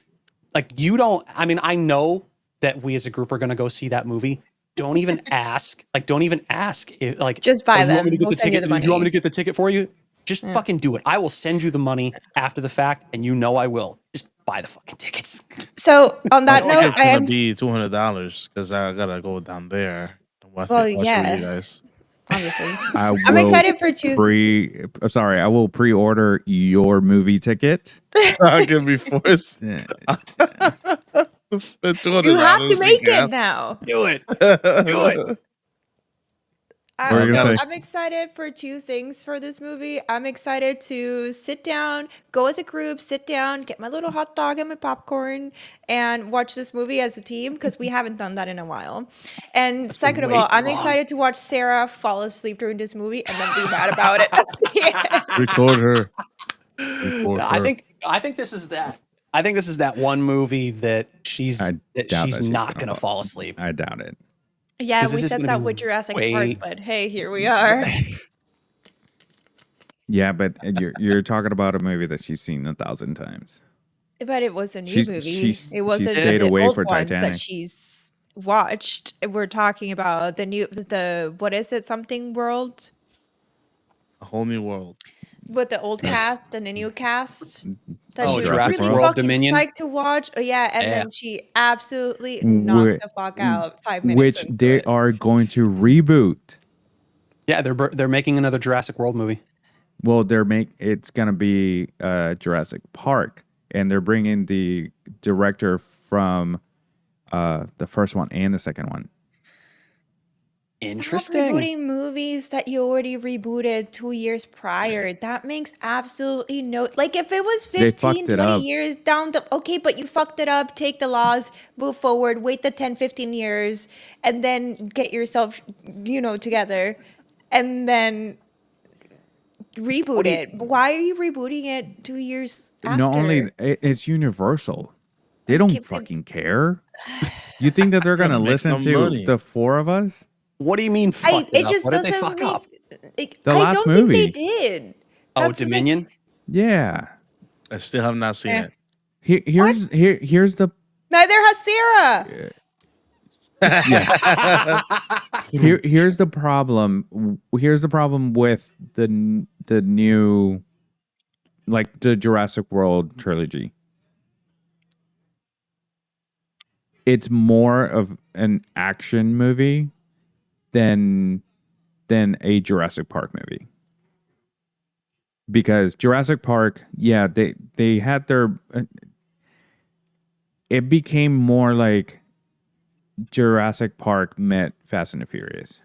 like you don't. I mean, I know that we as a group are going to go see that movie. Don't even ask. Like, don't even ask. If, Just buy you want them. me to get We'll the send you ticket? the Do you want me money. to get the ticket for you? Just fucking do it. I will send you the money after the fact, and I will. Just buy the fucking tickets. So on that note, It's I gonna am be $200 because I gotta go down there and watch Well, it with yeah. you guys. obviously. I'm excited for two. I will pre-order your movie ticket. So I can be forced Yeah. to spend $200. You have to in make it gas. now. Do it. Do it. What were you gonna say? I'm excited for two things for this movie. I'm excited to sit down, go as a group, sit down, get my little hot dog and my popcorn, and watch this movie as a team because we haven't done that in a while. And second of way all, too I'm long. excited to watch Sarah fall asleep during this movie and then be mad about it at the end. Record her. I think this is that. I think this is that one movie that she's I doubt that she's not gonna gonna fall asleep. I doubt it. Yeah, This we is said gonna that be with Jurassic way- Park, but hey, here we are. Yeah, but you're talking about a movie that she's seen 1,000 times. But it was a new She's- movie. she's- It wasn't she stayed the away old for ones Titanic. that she's watched. We're talking about the what is it? Something World. A whole new world. with the old cast and the new cast that Oh, she was Jurassic really World fucking Dominion? psyched to watch. Oh, yeah, and Yeah. then she absolutely knocked Whi- the fuck out 5 minutes which into they it. are going to reboot. Yeah, they're making another Jurassic World movie. Well, it's gonna be Jurassic Park, and they're bringing the director from the first one and the second one. Stop Interesting. rebooting movies that you already rebooted 2 years prior. That makes absolutely no... Like, if it was They 15, fucked it 20 up. years down the... Okay, but you fucked it up. Take the laws, move forward, wait the 10, 15 years, and then get yourself, together, and then reboot do you- it. Why are you rebooting it 2 years after? Not only it's Universal, they don't Okay, but- fucking care. You think that they're gonna Gotta make listen some to money. the four of us? What do you mean fucked it It up? just What did they doesn't fuck make... up? The I last don't think movie. they did. Oh, That's the thing. Dominion? Yeah. I still have not seen it. Here's the Neither has Sarah. here's the problem. Here's the problem with the new, like the Jurassic World trilogy. It's more of an action movie than a Jurassic Park movie. Because Jurassic Park, yeah, they had their it became more like Jurassic Park met Fast and the Furious.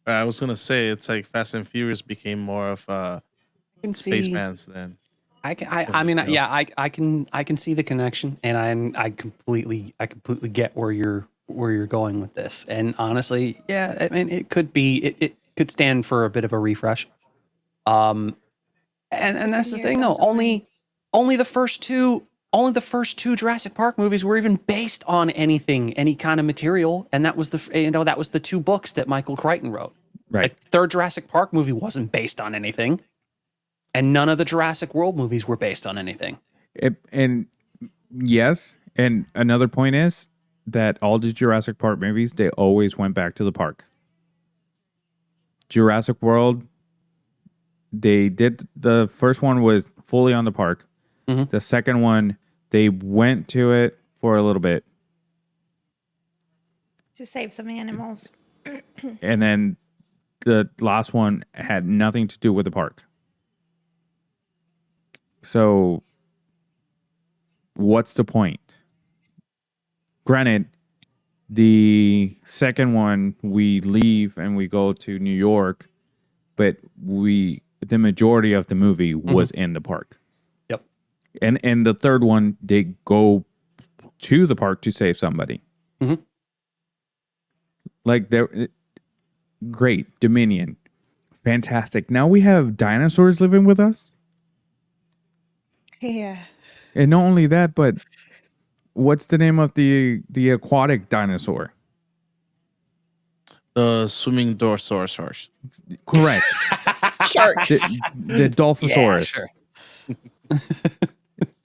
I was gonna say it's like Fast and Furious became more of I can space see. bands then. I can see the connection, and I completely get where you're going with this. And honestly, yeah, I mean, it could could stand for a bit of a refresh. And that's the thing though. Only the first two Jurassic Park movies were even based on any kind of material, and that was the two books that Michael Crichton wrote. Right. Like, the third Jurassic Park movie wasn't based on anything. And none of the Jurassic World movies were based on anything. And yes, and another point is that all the Jurassic Park movies, they always went back to the park. Jurassic World, they did, the first one was fully on the park. Mhm. The second one, they went to it for a little bit. To save some animals. And then the last one had nothing to do with the park. So what's the point? Granted, the second one, we leave and we go to New York, but the majority of the movie was in the park. Yep. And the third one, they go to the park to save somebody. Mhm. Like, they're great. Dominion. Fantastic. Now we have dinosaurs living with us. Yeah. And not only that, but what's the name of the aquatic dinosaur? The swimming dorsaurus horse. Correct. Sharks. the Dolphosaurus. Yeah,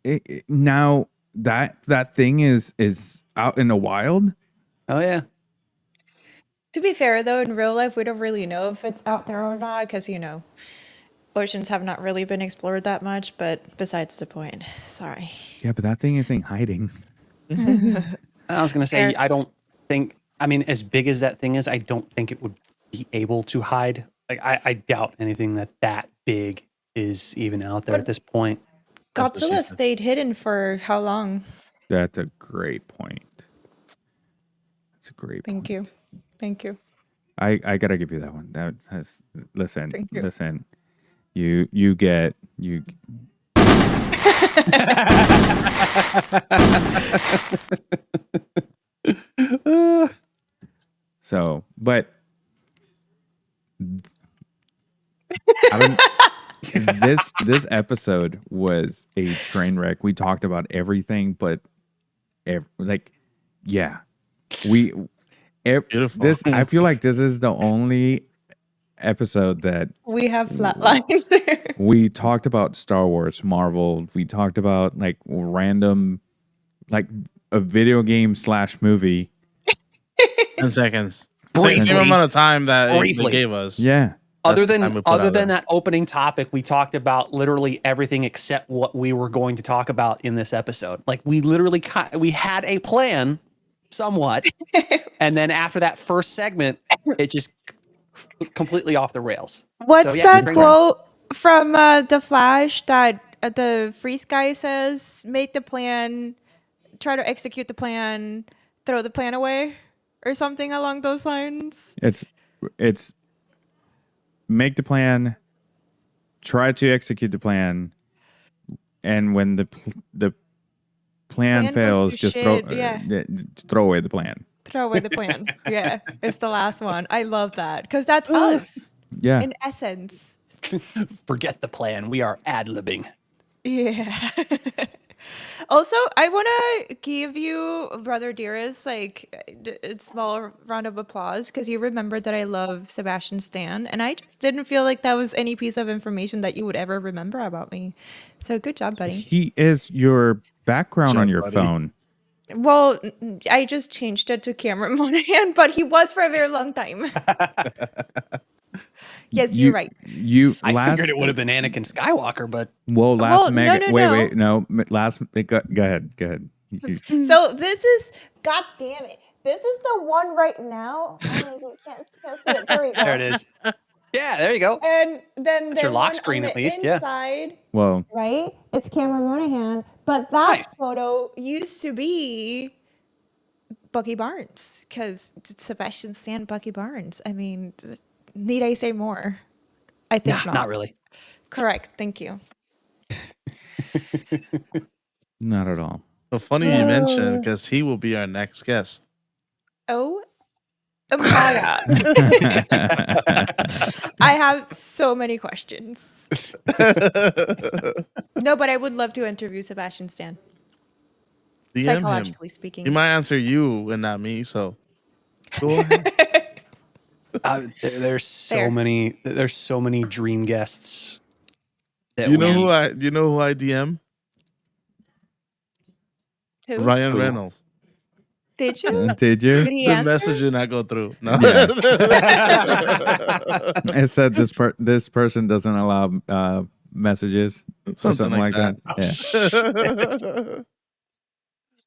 sure. Now that thing is out in the wild. Oh yeah. To be fair, though, in real life, we don't really know if it's out there or not because, oceans have not really been explored that much. But besides the point, sorry. Yeah, but that thing isn't hiding. I was gonna say, Fair. I don't think. I mean, as big as that thing is, I don't think it would be able to hide. Like, I doubt anything that big is even out there at this point. That's what she Godzilla said. stayed hidden for how long? That's a great point. That's a great point. Thank you. Thank you. I gotta give you that one. Listen. Thank you. Listen. You get. So, but I don't. This episode was a train wreck. We talked about everything, but yeah, Beautiful. This, I feel like this is the only episode that We have flatlines there. we talked about Star Wars, Marvel. We talked about like random, like a video game / movie. 10 seconds. Briefly. Same amount of time that they Briefly. gave us. Yeah. Other the time than we put out there. that opening topic, we talked about literally everything except what we were going to talk about in this episode. Like we literally we had a plan somewhat, and then after that first segment, it just completely off the rails. What's yeah, that bring it. quote from The Flash that the freeze guy says? Make the plan, try to execute the plan, throw the plan away, or something along those lines. It's make the plan, try to execute the plan, and when the plan Plan goes fails, to just shit, yeah. throw away the plan. Throw away the plan. Yeah, it's the last one. I love that because that's us Yeah. in essence. Forget the plan. We are ad-libbing. Yeah. Also, I want to give you, Brother Dearest, like a small round of applause because you remembered that I love Sebastian Stan, and I just didn't feel like that was any piece of information that you would ever remember about me. So good job, buddy. He is your background on Job, your buddy. phone. Well, I just changed it to Cameron Monaghan, but he was for a very long time. Yes, you're right. I figured it would have been Anakin Skywalker, but Well, Well, last. Go ahead. So this is, God damn it. This is the one right now. Oh, you can't see it. There we go. there it is. Yeah, there you go. And then That's your there's lock one screen on at the least, yeah. inside, Well, right? It's Cameron Monaghan, but that Nice. photo used to be Bucky Barnes because Sebastian Stan, Bucky Barnes. I mean, need I say more? I think Nah, not. not really. Correct. Thank you. not at all. So funny you mentioned because he will be our next guest. Oh my God. I have so many questions. No, but I would love to interview Sebastian Stan. DM him. Psychologically speaking. He might answer you and not me. So go ahead. There's so Fair. many. There's so many dream guests. That You know who I DM? Who? Ryan Who? Reynolds. Did you? Did you? Did he The answer? message did not go through. No. Yeah. It said this person doesn't allow messages or Something something like that.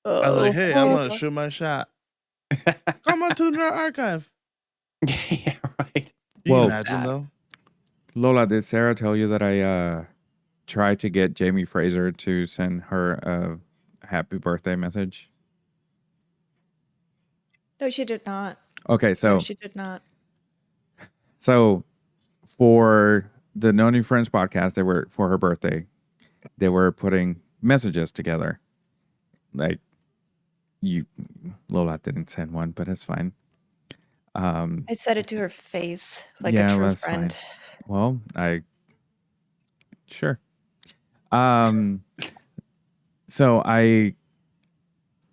Yeah. I was like, hey, I'm gonna shoot my shot. Come on to the Nerd Archive. Yeah, right. Can you Well- imagine though? Lola, did Sarah tell you that I tried to get Jamie Fraser to send her a happy birthday message? No, she did not. Okay, No, so she did not. for the No New Friends podcast, they were for her birthday. They were putting messages together. Like Lola didn't send one, but it's fine. I said it to her face like Yeah, a true that's friend. fine. Well, sure. So I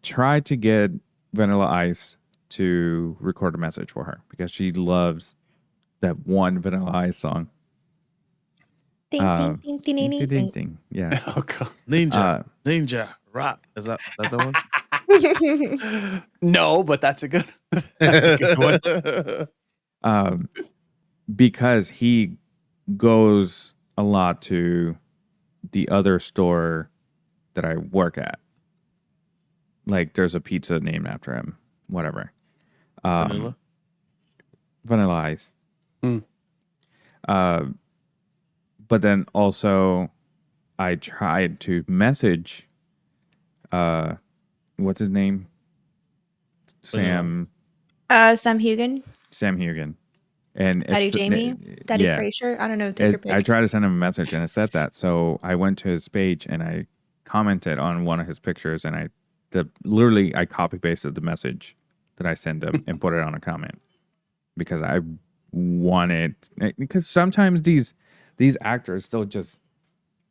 tried to get Vanilla Ice to record a message for her because she loves that one Vanilla Ice song. Ding, Um, ding, ding, ding, Ding, ding, ding, ding. ding. Yeah. Oh god. Ninja rock. Is that the one? No, but that's a good. That's a good one. Because he goes a lot to the other store that I work at. Like there's a pizza named after him, whatever. Vanilla? Vanilla Ice. Mm. But then also I tried to message what's his name? Sam Sam Hugan. And Daddy Jamie, Daddy yeah. Fraser. I don't know. Take your pick. I tried to send him a message and it said that. So I went to his page and I commented on one of his pictures and I copy pasted the message that I sent him and put it on a comment because I wanted, because sometimes these actors still just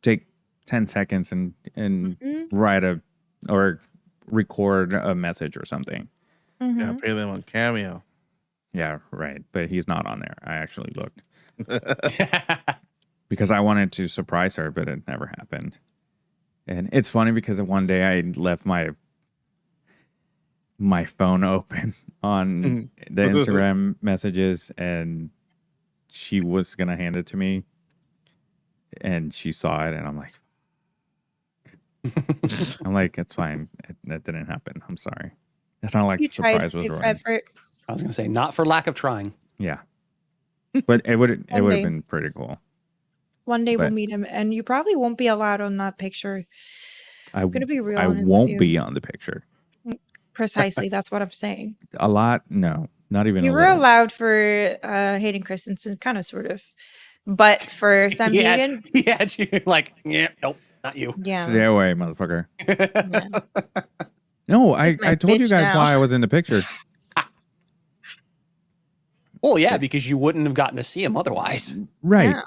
take 10 seconds and write or record a message or something. Yeah, pay them on Cameo. Yeah, right. But he's not on there. I actually looked because I wanted to surprise her, but it never happened. And it's funny because one day I left my phone open on the Instagram messages and she was gonna hand it to me, and she saw it, and I'm like, it's fine. That didn't happen. I'm sorry. It's not like You the surprise tried was to ruined. effort. I was gonna say not for lack of trying. Yeah, but it would have One day. been pretty cool. One day we'll But- meet him, and you probably won't be allowed on that picture. I'm gonna be real I honest with won't you. be on the picture. Precisely, that's what I'm saying. A lot, no, not even. You a were little. allowed for Hayden Christensen, kind of, sort of, but for Sam Hagen, You're like, yeah, nope, not you. yeah. Stay away, motherfucker. Yeah. No, I He's my told you bitch guys now. why I was in the picture. Well, yeah, because you wouldn't have gotten to see him otherwise. Right. Yeah.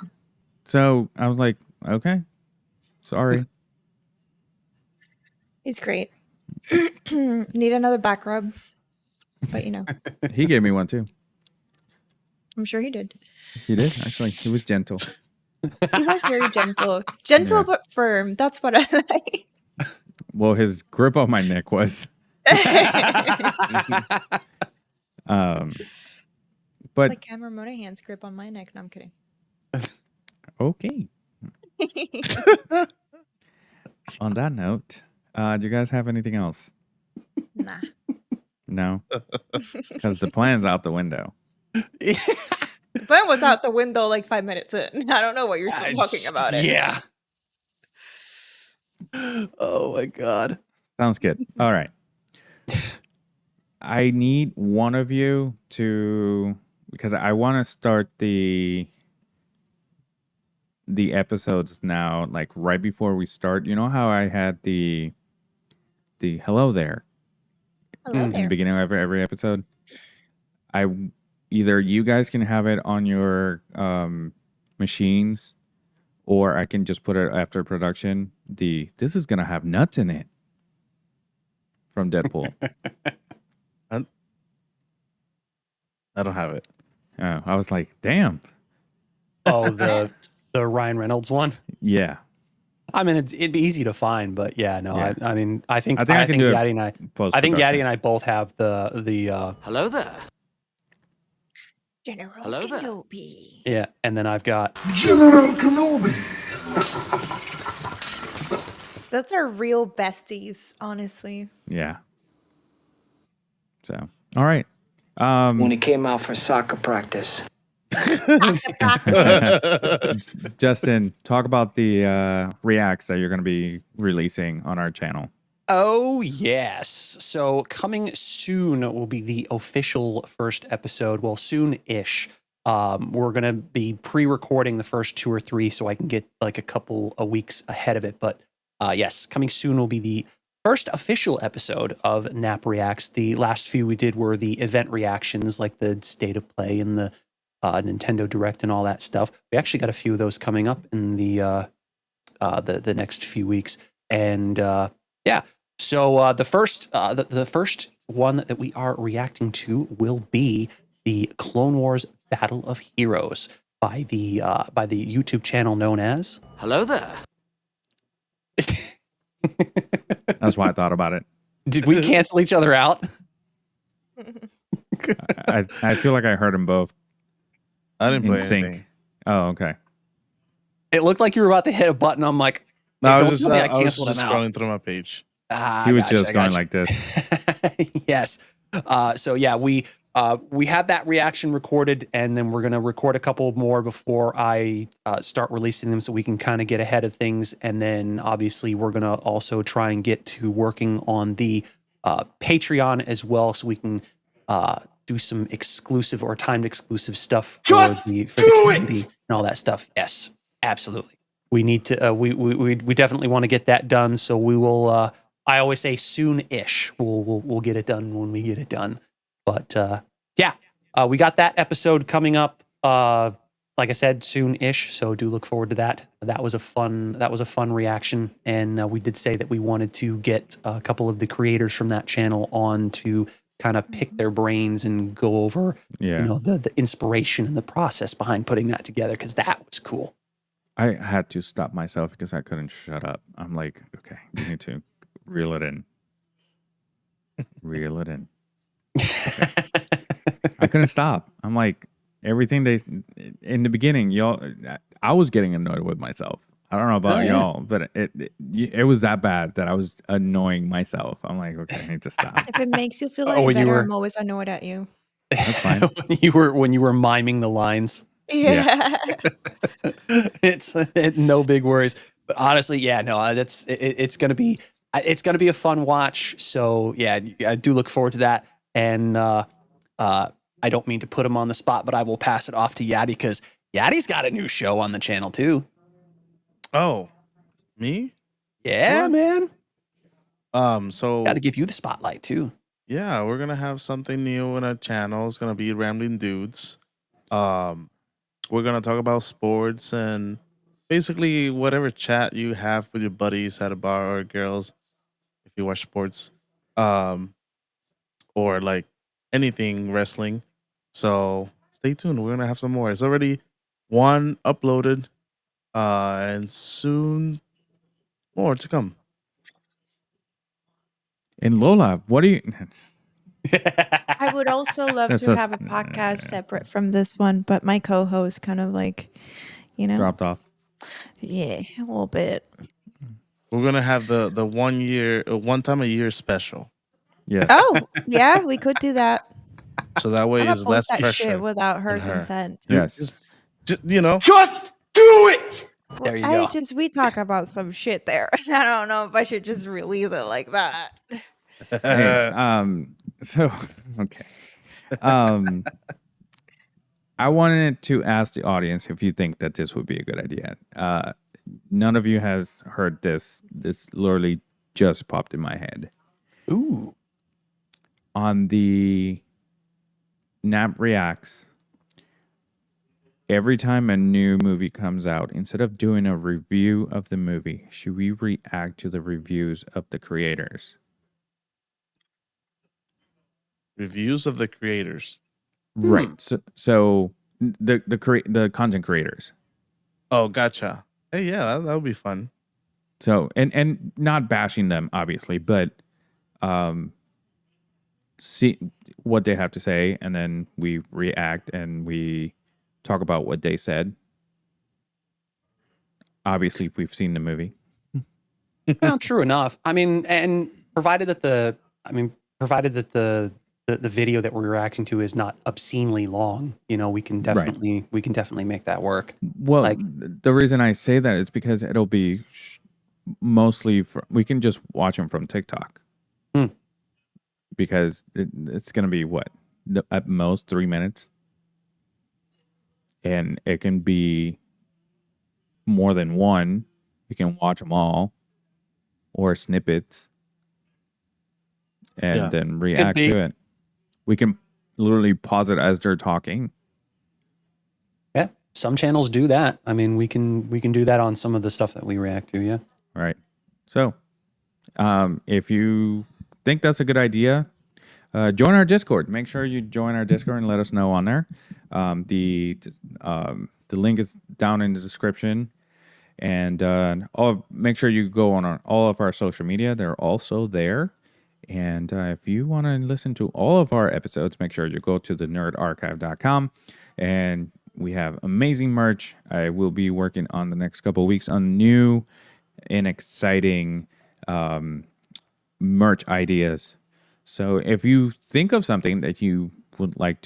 So I was like, okay, sorry. He's great. Need another back rub, but He gave me one too. I'm sure he did. He did actually. He was gentle. He was very gentle, gentle Yeah. but firm. That's what I like. Well, his grip on my neck was. But Like Cameron Monahan's grip on my neck. No, I'm kidding. okay. On that note, do you guys have anything else? Nah. No, because the plan's out the window. The plan was out the window like 5 minutes in. I don't know what you're still talking about it. Yeah. Oh my god. Sounds good. All right. I need one of you to, because I want to start the episodes now, like right before we start. You know how I had the hello there Hello in the there. beginning of every episode? Either you guys can have it on your machines, or I can just put it after production. This is gonna have nuts in it from Deadpool. I don't have it. Oh, I was like, damn. Oh, the Ryan Reynolds one. Yeah. I mean, it'd be easy to find, but yeah, no. Yeah. I mean, I think I can do it Yaddy and I. I think Yaddy and I both have the Hello there. General Hello there. Kenobi. yeah, and then I've got General Kenobi. That's our real besties, honestly. Yeah. So, all right. When he came out for soccer practice. Justin, talk about the reacts that you're going to be releasing on our channel. Oh, yes. So coming soon will be the official first episode. Well, soon-ish. We're going to be pre-recording the first 2 or 3 so I can get like a couple of weeks ahead of it. But yes, coming soon will be the first official episode of Nap Reacts. The last few we did were the event reactions, like the State of Play and the Nintendo Direct and all that stuff. We actually got a few of those coming up in the next few weeks. And yeah. So the first one that we are reacting to will be the Clone Wars Battle of Heroes by the YouTube channel known as. Hello there. That's why I thought about it. Did we cancel each other out? I feel like I heard them both I didn't in play sync. anything. Oh, okay. It looked like you were about to hit a button. I'm like, No, I don't was just, tell me I I was canceled just him out. scrolling through my page. He was just going like this. Yes. So yeah, we had that reaction recorded, and then we're gonna record a couple more before I start releasing them, so we can kind of get ahead of things. And then obviously we're gonna also try and get to working on the Patreon as well, so we can do some exclusive or timed exclusive stuff for the community and all that stuff. Yes, absolutely. We need to. We definitely want to get that done. So we will. I always say soon-ish. We'll get it done when we get it done. But yeah, we got that episode coming up. Like I said, soon-ish. So do look forward to that. That was a fun reaction, and we did say that we wanted to get a couple of the creators from that channel on to kind of pick their brains and go over, Yeah. the inspiration and the process behind putting that together, because that was cool. I had to stop myself because I couldn't shut up. I'm like, okay, you need to reel it in. Reel it in. I couldn't stop. I'm like, everything in the beginning, y'all, I was getting annoyed with myself. I don't know about y'all, but it was that bad that I was annoying myself. I'm like, okay, I need to stop. If it makes you feel Oh, any when you better, were- I'm always annoyed at you. That's fine. when you were miming the lines. Yeah. It's no big worries. But honestly, yeah, no, it's gonna be a fun watch. So yeah, I do look forward to that. And I don't mean to put him on the spot, but I will pass it off to Yadi because Yadi's got a new show on the channel too. Oh, me? Yeah, What? man. So Got to give you the spotlight too. yeah, we're gonna have something new on our channel. It's gonna be Rambling Dudes. We're gonna talk about sports and basically whatever chat you have with your buddies at a bar or girls, if you watch sports, or like anything wrestling. So stay tuned. We're gonna have some more. It's already one uploaded, and soon more to come. And Lola, what do you? I would also love That's to us. have a podcast separate from this one, but my co-host kind of like, Dropped off. yeah, a little bit. We're gonna have the 1 time a year special. Yeah. Oh, yeah, we could do that. So that way I'm gonna it's post less that pressure shit without her on her. consent. Yes. Just you know. Just do it! There you go. We talk about some shit there. I don't know if I should just release it like that. Hey, so okay. I wanted to ask the audience if you think that this would be a good idea. None of you has heard this. This literally just popped in my head. Ooh. On the Nap Reacts, every time a new movie comes out, instead of doing a review of the movie, should we react to the reviews of the creators? Reviews of the creators. Right. So the content creators. Oh, gotcha. Hey, yeah, that would be fun. So and not bashing them obviously, but see what they have to say, and then we react and we talk about what they said. Obviously, if we've seen the movie. Well, true enough. I mean, and provided that the video that we're reacting to is not obscenely long, we can definitely make that work. Well, Like- the reason I say that is because it'll be mostly we can just watch them from TikTok. Because it's going to be at most 3 minutes. And it can be more than one. You can watch them all or snippets and then react to it. We can literally pause it as they're talking. Yeah, some channels do that. I mean, we can do that on some of the stuff that we react to. Yeah. Right. So, if you think that's a good idea, join our Discord. Make sure you join our Discord and let us know on there. The link is down in the description, and make sure you go on all of our social media. They're also there. And if you want to listen to all of our episodes, make sure you go to thenerdarchive.com. And we have amazing merch. I will be working on the next couple of weeks on new and exciting merch ideas. So if you think of something that you would like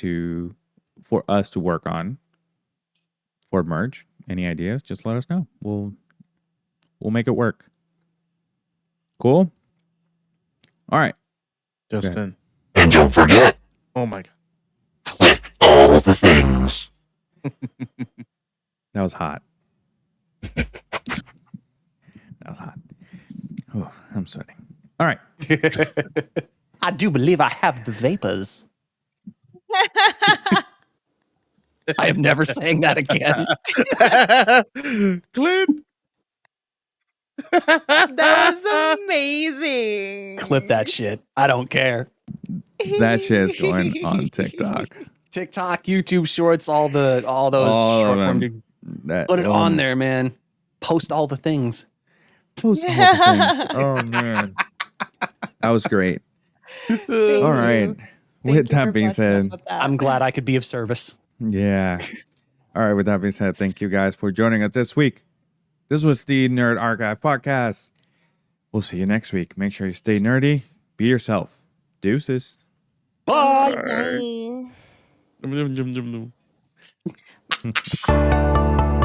for us to work on for merch, any ideas, just let us know. We'll make it work. Cool? All right. Justin. And don't forget, Oh my god. click all the things. That was hot. That was hot. Oh, I'm sweating. All right. I do believe I have the vapors. I am never saying that again. Clip. That was amazing. Clip that shit. I don't care. That shit is going on TikTok. TikTok, YouTube Shorts, all those All of short form. them. Dude, put it on there, man. Post all the things. Post all the things. Oh, man. That was great. Thank All right. you. Thank With you that for being blessing us said, with that. I'm glad I could be of service. yeah. All right, with that being said, thank you guys for joining us this week. This was the Nerd Archive Podcast. We'll see you next week. Make sure you stay nerdy. Be yourself. Deuces. Bye. Bye. Dum, dum, dum, dum, dum.